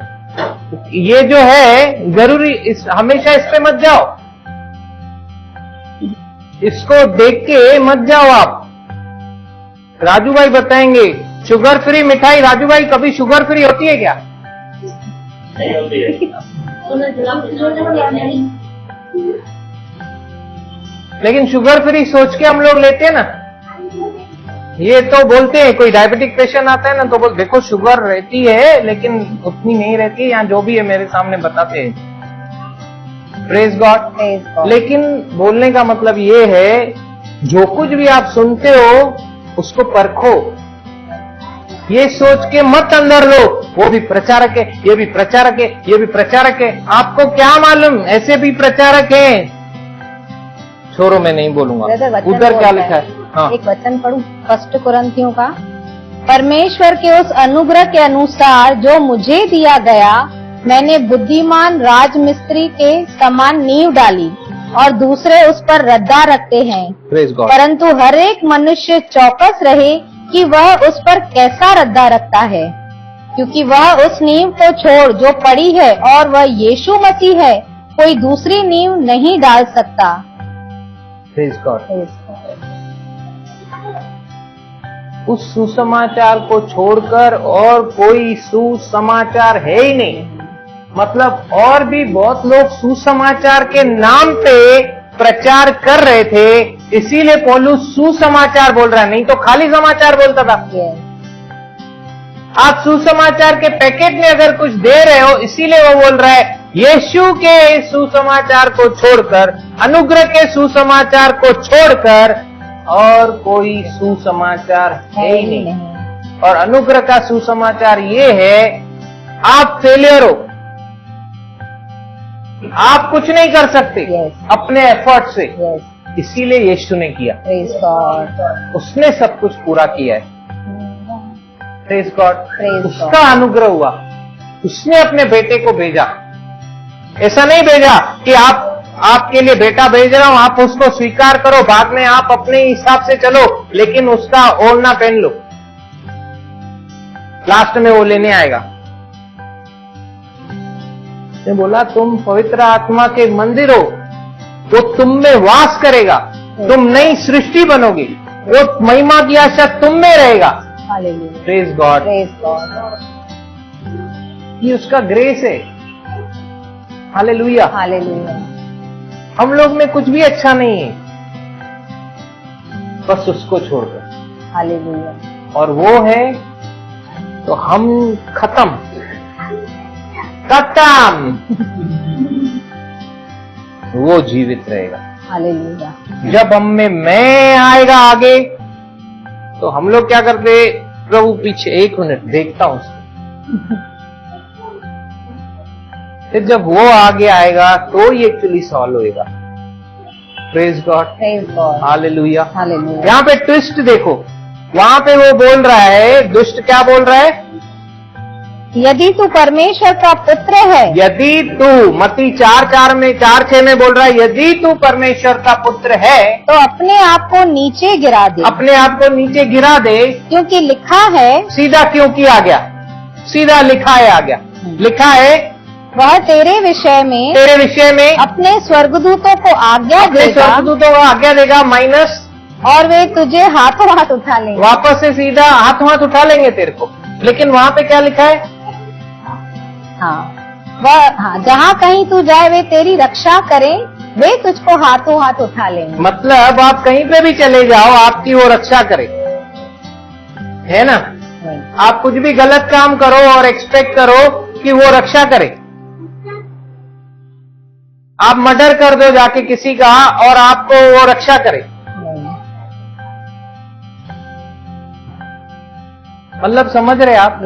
ये जो है जरूरी, हमेशा इस पे मत जाओ, इसको देख के मत जाओ आप। राजू भाई बताएंगे शुगर फ्री मिठाई। राजू भाई कभी शुगर फ्री होती है क्या? नहीं होती है। लेकिन शुगर फ्री सोच के हम लोग लेते हैं ना। ये तो बोलते हैं, कोई डायबिटिक पेशेंट आता है ना तो बोल देखो शुगर रहती है लेकिन उतनी नहीं रहती है, यहाँ जो भी है मेरे सामने बताते हैं। Praise God. लेकिन बोलने का मतलब ये है, जो कुछ भी आप सुनते हो उसको परखो, ये सोच के मत अंदर लो वो भी प्रचारक है, ये भी प्रचारक है, ये भी प्रचारक है। आपको क्या मालूम ऐसे भी प्रचारक हैं। छोड़ो मैं नहीं बोलूंगा, उधर क्या लिखा है। हाँ। एक वचन पढ़ूं 1 कुरिन्थियों का। परमेश्वर के उस अनुग्रह के अनुसार जो मुझे दिया गया, मैंने बुद्धिमान राजमिस्त्री के समान नींव डाली और दूसरे उस पर रद्दा रखते हैं। Praise God. परंतु हर एक मनुष्य चौकस रहे कि वह उस पर कैसा रद्दा रखता है, क्योंकि वह उस नींव को छोड़ जो पड़ी है और वह यीशु मसीह है, कोई दूसरी नींव नहीं डाल सकता। Praise God. उस सुसमाचार को छोड़कर और कोई सुसमाचार है ही नहीं। मतलब और भी बहुत लोग सुसमाचार के नाम पे प्रचार कर रहे थे, इसीलिए पौलुस सुसमाचार बोल रहा है, नहीं तो खाली समाचार बोलता था। आप सुसमाचार के पैकेट में अगर कुछ दे रहे हो, इसीलिए वो बोल रहा है यीशु के सुसमाचार को छोड़कर, अनुग्रह के सुसमाचार को छोड़कर और कोई सुसमाचार है ही नहीं। और अनुग्रह का सुसमाचार ये है, आप फेलियर हो, आप कुछ नहीं कर सकते अपने एफर्ट से, इसीलिए यीशु ने किया। उसने सब कुछ पूरा किया है। Praise God. उसका अनुग्रह हुआ, उसने अपने बेटे को भेजा। ऐसा नहीं भेजा कि आपके लिए बेटा भेज रहा हूं, आप उसको स्वीकार करो, बाद में आप अपने हिसाब से चलो, लेकिन उसका ओढ़ना पहन लो, लास्ट में वो लेने आएगा। ने बोला तुम पवित्र आत्मा के मंदिर हो, वो तुम में वास करेगा, तुम नई सृष्टि बनोगे, वो महिमा की आशा तुम में रहेगा। Praise God. ये उसका ग्रेस है। हालेलुया। हम लोग में कुछ भी अच्छा नहीं है, बस उसको छोड़कर। हालेलुया। और वो है तो हम खत्म। वो जीवित रहेगा। हालेलुया। जब हम में मैं आएगा आगे, तो हम लोग क्या करते, प्रभु पीछे 1 मिनट देखता हूं उसको। फिर जब वो आगे आएगा तो ये एक्चुअली सॉल्व होएगा। Praise God. हालेलुया। यहाँ पे ट्विस्ट देखो, वहां पे वो बोल रहा है, दुष्ट क्या बोल रहा है? यदि तू परमेश्वर का पुत्र है, यदि तू, मत्ती 4:6 में बोल रहा है, यदि तू परमेश्वर का पुत्र है तो अपने आप को नीचे गिरा दे। अपने आप को नीचे गिरा दे, क्योंकि लिखा है। सीधा क्यों किया गया? सीधा लिखा है आ गया। लिखा है वह तेरे विषय में अपने स्वर्गदूतों को आज्ञा देगा, स्वर्गदूतों को आज्ञा देगा, माइनस, और वे तुझे हाथों हाथ उठा लेंगे। वापस से सीधा हाथों हाथ उठा लेंगे तेरे को। लेकिन वहां पे क्या लिखा है? हाँ, जहाँ कहीं तू जाए वे तेरी रक्षा करें, वे तुझको हाथों हाथ उठा लेंगे। मतलब आप कहीं पे भी चले जाओ, आपकी वो रक्षा करे, है ना? आप कुछ भी गलत काम करो और एक्सपेक्ट करो कि वो रक्षा करे। आप मर्डर कर दो जाके किसी का और आपको वो रक्षा करे। मतलब समझ रहे आप?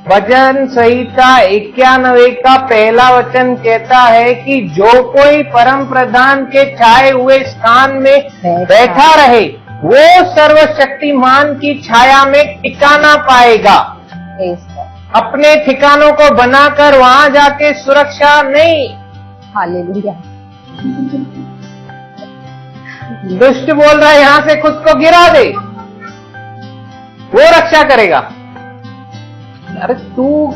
भजन संहिता 91 का पहला वचन कहता है कि जो कोई परम प्रधान के छाए हुए स्थान में बैठा रहे, वो सर्वशक्तिमान की छाया में टिकाना पाएगा। अपने ठिकानों को बनाकर वहां जाके सुरक्षा नहीं। हालेलुया। दुष्ट बोल रहा है यहां से खुद को गिरा दे, वो रक्षा करेगा। अरे तू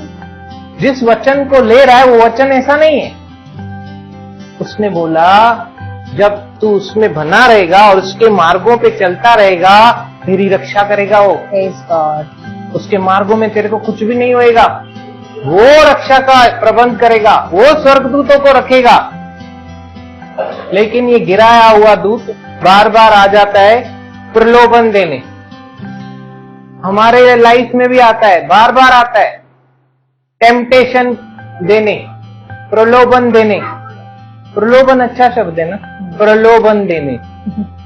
जिस वचन को ले रहा है वो वचन ऐसा नहीं है। उसने बोला जब तू उसमें बना रहेगा और उसके मार्गों पे चलता रहेगा, तेरी रक्षा करेगा वो। Praise God. उसके मार्गों में तेरे को कुछ भी नहीं होएगा। वो रक्षा का प्रबंध करेगा, वो स्वर्गदूतों को रखेगा। लेकिन ये गिराया हुआ दूत बार बार आ जाता है प्रलोभन देने। हमारे लाइफ में भी आता है, बार बार आता है, टेम्पटेशन देने, प्रलोभन देने। प्रलोभन अच्छा शब्द है ना, प्रलोभन देने,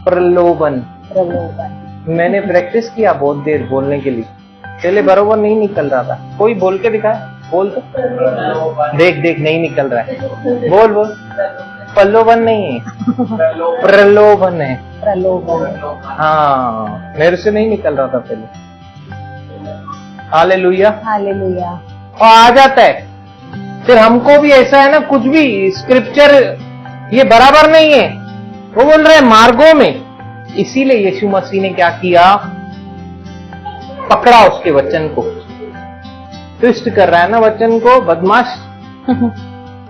प्रलोभन। प्रलोभन। मैंने प्रैक्टिस किया बहुत देर बोलने के लिए, पहले बरोबर नहीं निकल रहा था। कोई बोल के दिखाए, बोल तो। देख देख नहीं निकल रहा है, बोल बोल। प्रलोभन नहीं है, प्रलोभन है। प्रलोभन। हाँ, मेरे से नहीं निकल रहा था पहले। हालेलुया। हालेलुया। और आ जाता है। फिर हमको भी ऐसा है ना, कुछ भी स्क्रिप्चर ये बराबर नहीं है। वो बोल रहे हैं मार्गों में। इसीलिए यीशु मसीह ने क्या किया, पकड़ा उसके वचन को। ट्विस्ट कर रहा है ना वचन को, बदमाश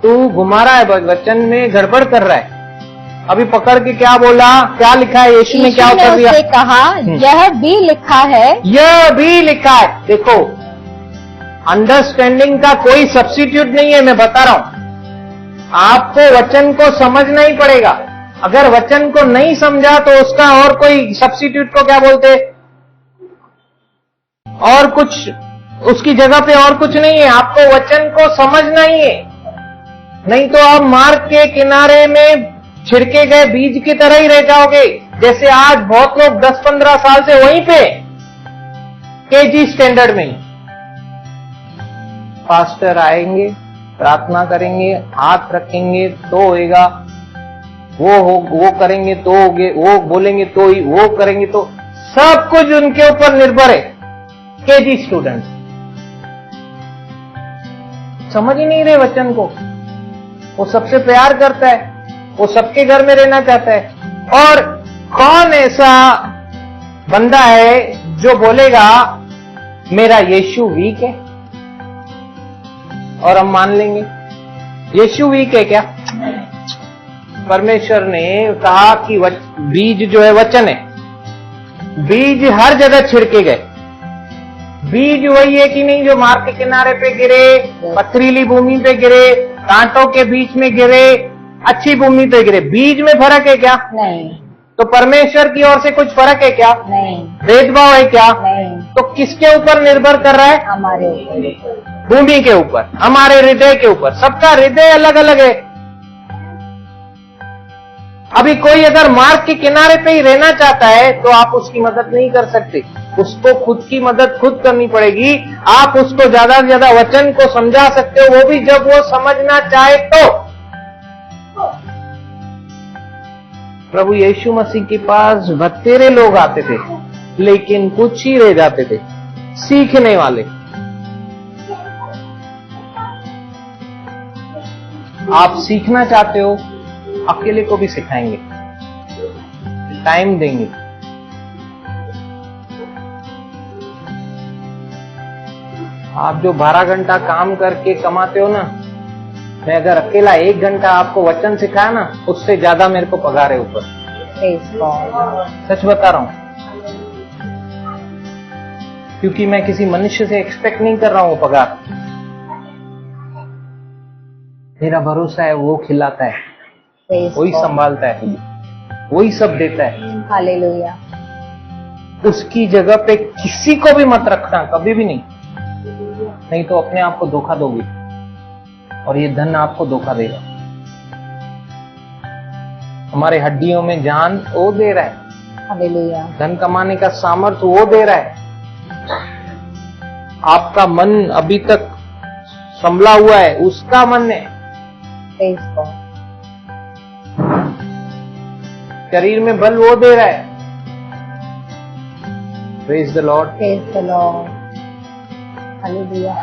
तू घुमा रहा है, वचन में गड़बड़ कर रहा है। अभी पकड़ के क्या बोला, क्या लिखा है, यीशु ने क्या उत्तर दिया? उससे कहा यह भी लिखा है। यह भी लिखा है। देखो, अंडरस्टैंडिंग का कोई सब्स्टिट्यूट नहीं है, मैं बता रहा हूं। आपको वचन को समझना ही पड़ेगा। अगर वचन को नहीं समझा तो उसका और कोई सब्स्टिट्यूट को क्या बोलते, और कुछ उसकी जगह पे और कुछ नहीं है। आपको वचन को समझना ही है, नहीं तो आप मार्ग के किनारे में छिड़के गए बीज की तरह ही रह जाओगे। जैसे आज बहुत लोग 10-15 साल से वहीं पे केजी स्टैंडर्ड में। पास्टर आएंगे, प्रार्थना करेंगे, हाथ रखेंगे तो होएगा, वो करेंगे तो होगे, वो बोलेंगे तो ही, वो करेंगे तो, सब कुछ उनके ऊपर निर्भर है। केजी स्टूडेंट समझ ही नहीं रहे वचन को। वो सबसे प्यार करता है, वो सबके घर में रहना चाहता है। और कौन ऐसा बंदा है जो बोलेगा मेरा यीशु वीक है, और हम मान लेंगे यीशु वीक है क्या? परमेश्वर ने कहा कि बीज जो है वचन है। बीज हर जगह छिड़के गए। बीज वही है कि नहीं जो मार्ग के किनारे पे गिरे, पथरीली भूमि पे गिरे, कांटों के बीच में गिरे, अच्छी भूमि पे गिरे। बीज में फर्क है क्या? नहीं। तो परमेश्वर की ओर से कुछ फर्क है क्या? नहीं। भेदभाव है क्या? नहीं। तो किसके ऊपर निर्भर कर रहा है? हमारे ऊपर, भूमि के ऊपर, हमारे हृदय के ऊपर। सबका हृदय अलग अलग है। अभी कोई अगर मार्ग के किनारे पे ही रहना चाहता है तो आप उसकी मदद नहीं कर सकते। उसको खुद की मदद खुद करनी पड़ेगी। आप उसको ज्यादा से ज्यादा वचन को समझा सकते हो, वो भी जब वो समझना चाहे तो। प्रभु यीशु मसीह के पास बतेरे लोग आते थे, लेकिन कुछ ही रह जाते थे सीखने वाले। आप सीखना चाहते हो, अकेले को भी सिखाएंगे, टाइम देंगे। आप जो 12 घंटा काम करके कमाते हो ना, मैं अगर अकेला 1 घंटा आपको वचन सिखाया ना, उससे ज्यादा मेरे को पगार है ऊपर। सच बता रहा हूं, क्योंकि मैं किसी मनुष्य से एक्सपेक्ट नहीं कर रहा हूं पगार। मेरा भरोसा है वो खिलाता है, वही संभालता है, वही सब देता है। हालेलुया। उसकी जगह पे किसी को भी मत रखना, कभी भी नहीं, नहीं तो अपने आप को धोखा दोगे और ये धन आपको धोखा देगा। हमारे हड्डियों में जान वो दे रहा है, हालेलुया। धन कमाने का सामर्थ्य वो दे रहा है। आपका मन अभी तक संभला हुआ है, उसका मन है। शरीर में बल वो दे रहा है। Praise the Lord. Praise the Lord. Hallelujah.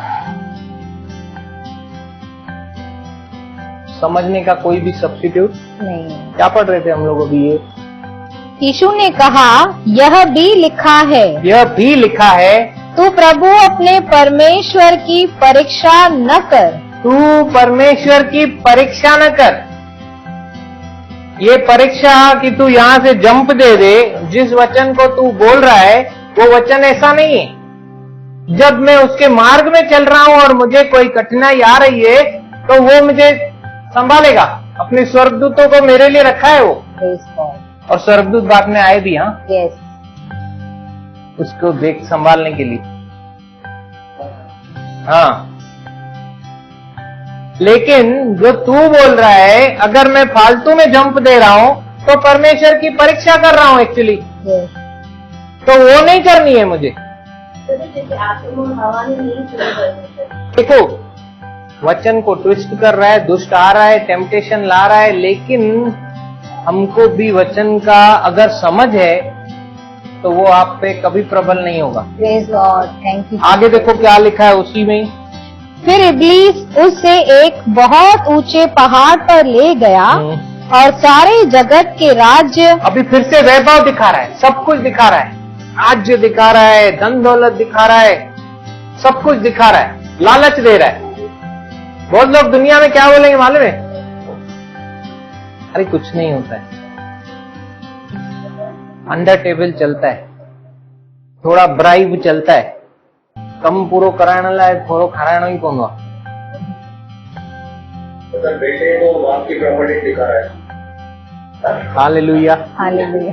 समझने का कोई भी सब्स्टिट्यूट नहीं। क्या पढ़ रहे थे हम लोग अभी? ये यीशु ने कहा, यह भी लिखा है, यह भी लिखा है, तू प्रभु अपने परमेश्वर की परीक्षा न कर। तू परमेश्वर की परीक्षा न कर। ये परीक्षा कि तू यहाँ से जंप दे दे, जिस वचन को तू बोल रहा है वो वचन ऐसा नहीं है। जब मैं उसके मार्ग में चल रहा हूं और मुझे कोई कठिनाई आ रही है तो वो मुझे संभालेगा। अपने स्वर्गदूतों को मेरे लिए रखा है वो, Praise God. और स्वर्गदूत बाद में आए भी, हाँ, Yes. उसको देख संभालने के लिए। हाँ, लेकिन जो तू बोल रहा है, अगर मैं फालतू में जंप दे रहा हूं तो परमेश्वर की परीक्षा कर रहा हूं एक्चुअली, Yes. तो वो नहीं करनी है मुझे। तो जैसे आपको हवा ने नहीं सुनी परमेश्वर, देखो, वचन को ट्विस्ट कर रहा है, दुष्ट आ रहा है, टेम्पटेशन ला रहा है, लेकिन हमको भी वचन का अगर समझ है तो वो आप पे कभी प्रबल नहीं होगा। Praise God. Thank you. आगे देखो क्या लिखा है उसी में। फिर इब्लीस उसे एक बहुत ऊंचे पहाड़ पर ले गया और सारे जगत के राज्य, अभी फिर से वैभव दिखा रहा है, सब कुछ दिखा रहा है, राज्य दिखा रहा है, धन दौलत दिखा रहा है, सब कुछ दिखा रहा है, लालच दे रहा है। बहुत लोग दुनिया में क्या बोलेंगे मालूम है? अरे कुछ नहीं होता है, अंडर टेबल चलता है, थोड़ा ब्राइब चलता है, कम पूरो कराने लाए थोड़ो खराणो ही पवंदो आहे। मतलब बेटे को बाप की प्रॉपर्टी दिखा रहा है। हालेलुया। हालेलुया।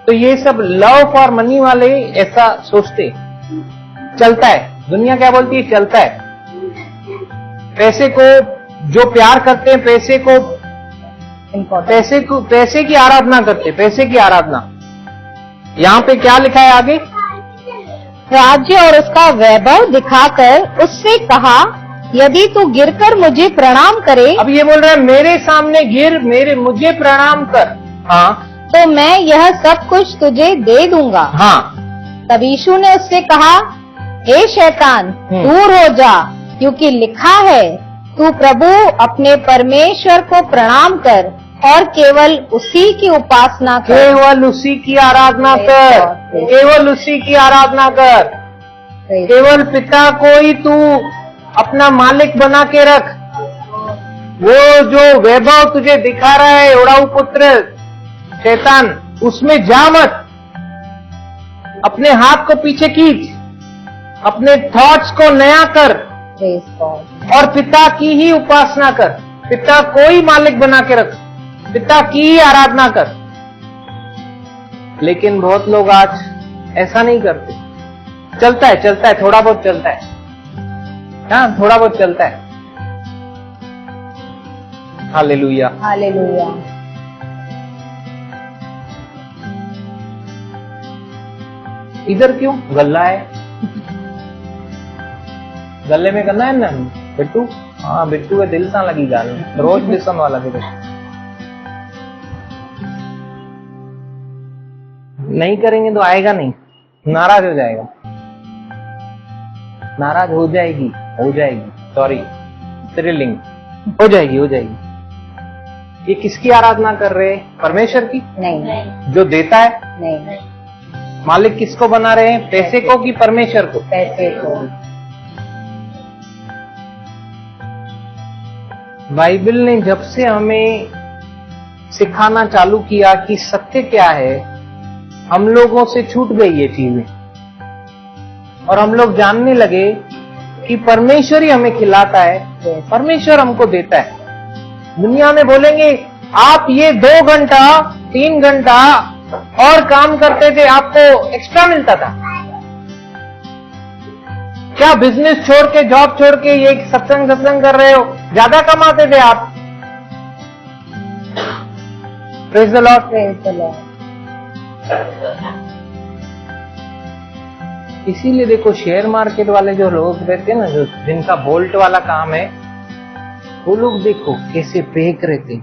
तो ये सब लव फॉर मनी वाले ऐसा सोचते, चलता है, दुनिया क्या बोलती है, चलता है। पैसे को जो प्यार करते हैं, पैसे की आराधना करते, पैसे की आराधना। यहाँ पे क्या लिखा है आगे? राज्य और उसका वैभव दिखाकर उससे कहा, यदि तू गिरकर मुझे प्रणाम करे, अब ये बोल रहा है मेरे सामने गिर, मुझे प्रणाम कर। हाँ तो मैं यह सब कुछ तुझे दे दूंगा। हाँ, तब यीशु ने उससे कहा, हे शैतान, दूर हो जा, क्योंकि लिखा है, तू प्रभु अपने परमेश्वर को प्रणाम कर और केवल उसी की उपासना कर। केवल उसी की आराधना कर, केवल उसी की आराधना कर, केवल पिता को ही तू अपना मालिक बना के रख। वो जो वैभव तुझे दिखा रहा है उड़ाऊ पुत्र शैतान, उसमें जा मत। अपने हाथ को पीछे खींच, अपने थॉट्स को नया कर और पिता की ही उपासना कर। पिता को ही मालिक बना के रख, पिता की ही आराधना कर। लेकिन बहुत लोग आज ऐसा नहीं करते। चलता है, थोड़ा बहुत चलता है, हाँ थोड़ा बहुत चलता है। हालेलुया। हालेलुया। इधर क्यों गल्ला है? गले में करना है ना बिट्टू। हाँ बिट्टू के दिल सा लगी गाल, रोज दिसन वाला भी नहीं करेंगे तो आएगा नहीं, नाराज हो जाएगा, नाराज हो जाएगी, सॉरी स्त्रीलिंग, हो जाएगी। ये किसकी आराधना कर रहे हैं? परमेश्वर की नहीं, जो देता है। नहीं, मालिक किसको बना रहे हैं? पैसे को कि परमेश्वर को? पैसे को। बाइबल ने जब से हमें सिखाना चालू किया कि सत्य क्या है, हम लोगों से छूट गई ये चीजें और हम लोग जानने लगे कि परमेश्वर ही हमें खिलाता है, परमेश्वर हमको देता है। दुनिया में बोलेंगे आप ये 2 घंटा 3 घंटा और काम करते थे, आपको एक्स्ट्रा मिलता था क्या? बिजनेस छोड़ के, जॉब छोड़ के ये सत्संग कर रहे हो, ज्यादा कमाते थे आप? Praise the Lord. Praise the Lord. इसीलिए देखो शेयर मार्केट वाले जो लोग रहते हैं ना, जो जिनका बोल्ट वाला काम है, वो लोग देखो कैसे फेंक रहते हैं।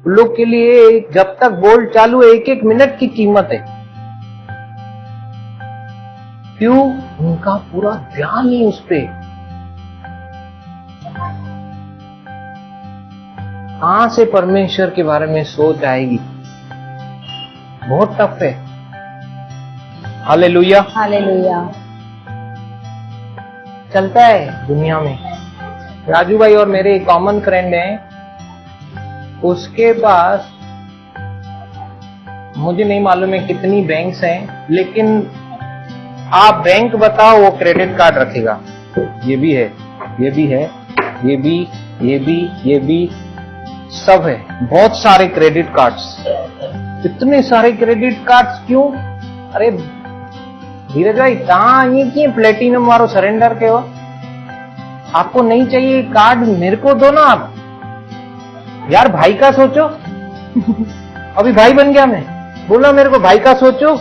उन लोग के लिए जब तक बोल्ट चालू है 1-1 मिनट की कीमत है। क्यों? उनका पूरा ध्यान ही उस पे। कहां से परमेश्वर के बारे में सोच आएगी? बहुत टफ है। हालेलुया। हालेलुया। चलता है दुनिया में। राजू भाई और मेरे एक कॉमन फ्रेंड हैं, उसके पास मुझे नहीं मालूम है कितनी बैंक्स हैं, लेकिन आप बैंक बताओ वो क्रेडिट कार्ड रखेगा। ये भी है, ये भी है, ये भी, ये भी, ये भी, सब है। बहुत सारे क्रेडिट कार्ड्स। इतने सारे क्रेडिट कार्ड्स क्यों? अरे धीरज भाई, कहाँ ये क्यों प्लेटिनम वालों सरेंडर के हो? आपको नहीं चाहिए कार्ड, मेरे को दो ना आप। यार भाई का सोचो। अभी भाई बन गया मैं, बोलो मेरे को भाई का सोचो।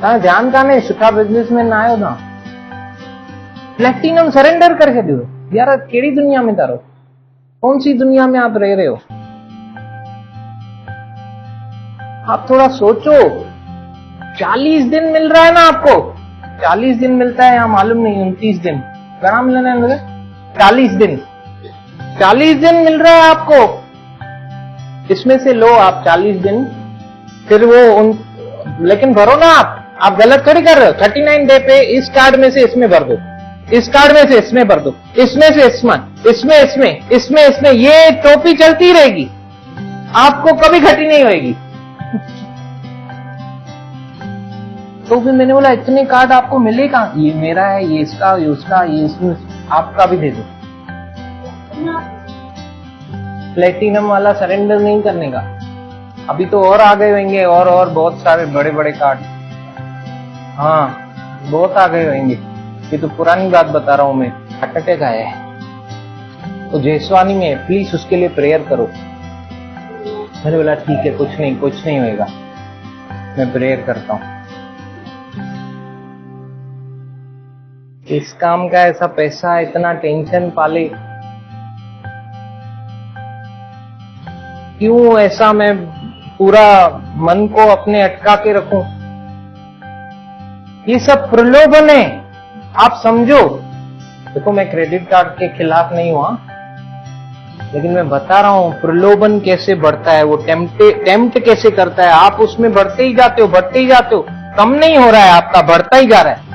ध्यान का नहीं, सुठा बिजनेसमैन ना आयो ना, प्लेटिनम सरेंडर करके दो। यार केड़ी दुनिया में तारो, कौन सी दुनिया में आप रह रहे हो? आप थोड़ा सोचो। 40 दिन मिल रहा है ना आपको, 40 दिन मिलता है, यहाँ मालूम नहीं 29 दिन गणा मिलना है, 40 दिन, 40 दिन मिल रहा है आपको। इसमें से लो आप 40 दिन, फिर वो लेकिन भरो ना आप गलत थोड़ी कर रहे हो। 39 डे पे इस कार्ड में से इसमें भर दो, इस कार्ड में से इसमें भर दो, इसमें से इसमें, ये टोपी चलती रहेगी, आपको कभी घटी नहीं होगी। तो फिर मैंने बोला इतने कार्ड आपको मिलेगा, ये मेरा है, ये इसका, ये उसका, ये इसमें, आपका भी दे दो। प्लेटिनम वाला सरेंडर नहीं करने का। अभी तो और आ गए होंगे, और बहुत सारे बड़े बड़े कार्ड, हाँ बहुत आ गए होंगे। ये तो पुरानी बात बता रहा हूं मैं। हार्ट अटैक आया है तो जयसवानी में, प्लीज उसके लिए प्रेयर करो। मैंने बोला ठीक है, कुछ नहीं होएगा, मैं प्रेयर करता हूं। इस काम का ऐसा पैसा, इतना टेंशन पाले, क्यों ऐसा मैं पूरा मन को अपने अटका के रखूं? ये सब प्रलोभन है, आप समझो। देखो मैं क्रेडिट कार्ड के खिलाफ नहीं हुआ, लेकिन मैं बता रहा हूं प्रलोभन कैसे बढ़ता है, वो टेम्प्ट कैसे करता है। आप उसमें बढ़ते ही जाते हो, कम नहीं हो रहा है आपका, बढ़ता ही जा रहा है।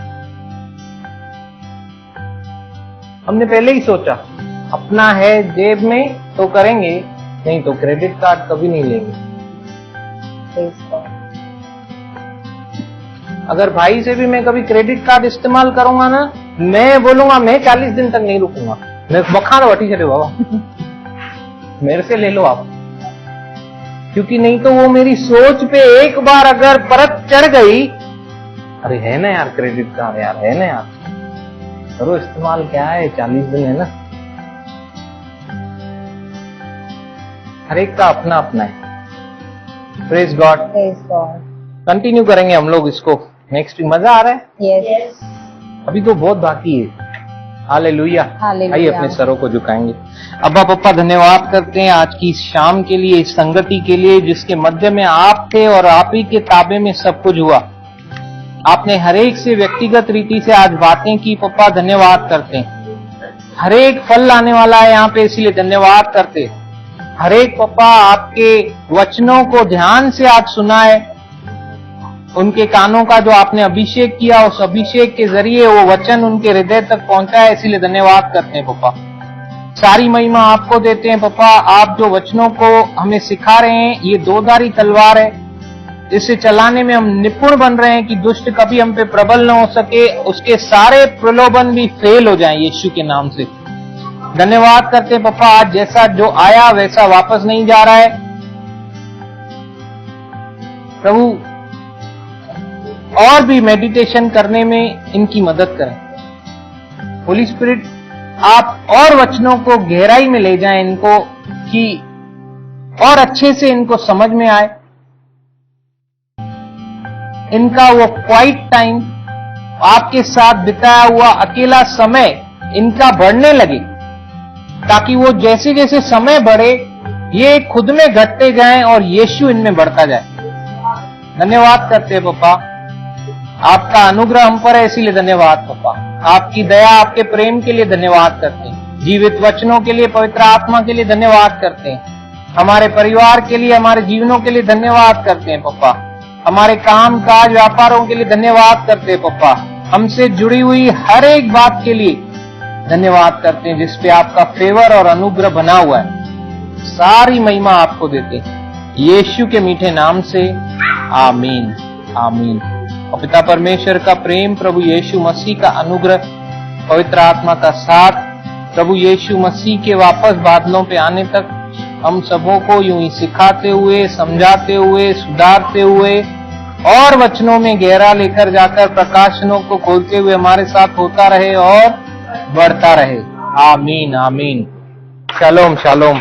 हमने पहले ही सोचा अपना है जेब में तो करेंगे, नहीं तो क्रेडिट कार्ड कभी नहीं लेंगे। अगर भाई से भी मैं कभी क्रेडिट कार्ड इस्तेमाल करूंगा ना, मैं बोलूंगा मैं 40 दिन तक नहीं रुकूंगा, मैं बखान वटी चले बाबा मेरे से ले लो आप, क्योंकि नहीं तो वो मेरी सोच पे एक बार अगर परत चढ़ गई, अरे है ना यार क्रेडिट कार्ड, यार है ना यार, करो इस्तेमाल, क्या है 40 दिन है ना। हर एक का अपना अपना है। Praise God. कंटिन्यू करेंगे हम लोग इसको नेक्स्ट वीक। मजा आ रहा है? यस। अभी तो बहुत बाकी है। हालेलुया। आइए अपने सरों को झुकाएंगे। अब्बा पप्पा धन्यवाद करते हैं आज की इस शाम के लिए, इस संगति के लिए जिसके मध्य में आप थे और आप ही के ताबे में सब कुछ हुआ। आपने हर एक से व्यक्तिगत रीति से आज बातें की पप्पा, धन्यवाद करते हैं। हर एक फल लाने वाला है यहाँ पे, इसलिए धन्यवाद करते। हर एक पप्पा आपके वचनों को ध्यान से आज सुना है, उनके कानों का जो आपने अभिषेक किया, उस अभिषेक के जरिए वो वचन उनके हृदय तक पहुंचा है, इसीलिए धन्यवाद करते हैं पप्पा। सारी महिमा आपको देते हैं पप्पा। आप जो वचनों को हमें सिखा रहे हैं, ये दोधारी तलवार है, इसे चलाने में हम निपुण बन रहे हैं कि दुष्ट कभी हम पे प्रबल न हो सके, उसके सारे प्रलोभन भी फेल हो जाएं यीशु के नाम से। धन्यवाद करते हैं पप्पा, आज जैसा जो आया वैसा वापस नहीं जा रहा है प्रभु, और भी मेडिटेशन करने में इनकी मदद करें। होली स्पिरिट आप और वचनों को गहराई में ले जाएं इनको, कि और अच्छे से इनको समझ में आए, इनका वो क्वाइट टाइम, आपके साथ बिताया हुआ अकेला समय इनका बढ़ने लगे, ताकि वो जैसे जैसे समय बढ़े ये खुद में घटते जाएं और यीशु इनमें बढ़ता जाए। धन्यवाद करते हैं पप्पा, आपका अनुग्रह हम पर है, इसीलिए धन्यवाद पप्पा। आपकी दया, आपके प्रेम के लिए धन्यवाद करते हैं। जीवित वचनों के लिए, पवित्र आत्मा के लिए धन्यवाद करते हैं। हमारे परिवार के लिए, हमारे जीवनों के लिए धन्यवाद करते हैं पप्पा। हमारे काम काज व्यापारों के लिए धन्यवाद करते हैं पप्पा। हमसे जुड़ी हुई हर एक बात के लिए धन्यवाद करते हैं जिसपे आपका फेवर और अनुग्रह बना हुआ है। सारी महिमा आपको देते हैं यीशु के मीठे नाम से, आमीन आमीन। और पिता परमेश्वर का प्रेम, प्रभु यीशु मसीह का अनुग्रह, पवित्र आत्मा का साथ, प्रभु यीशु मसीह के वापस बादलों पे आने तक हम सबों को यूं ही सिखाते हुए, समझाते हुए, सुधारते हुए और वचनों में गहरा लेकर जाकर प्रकाशनों को खोलते हुए हमारे साथ होता रहे और बढ़ता रहे। आमीन आमीन। Shalom shalom.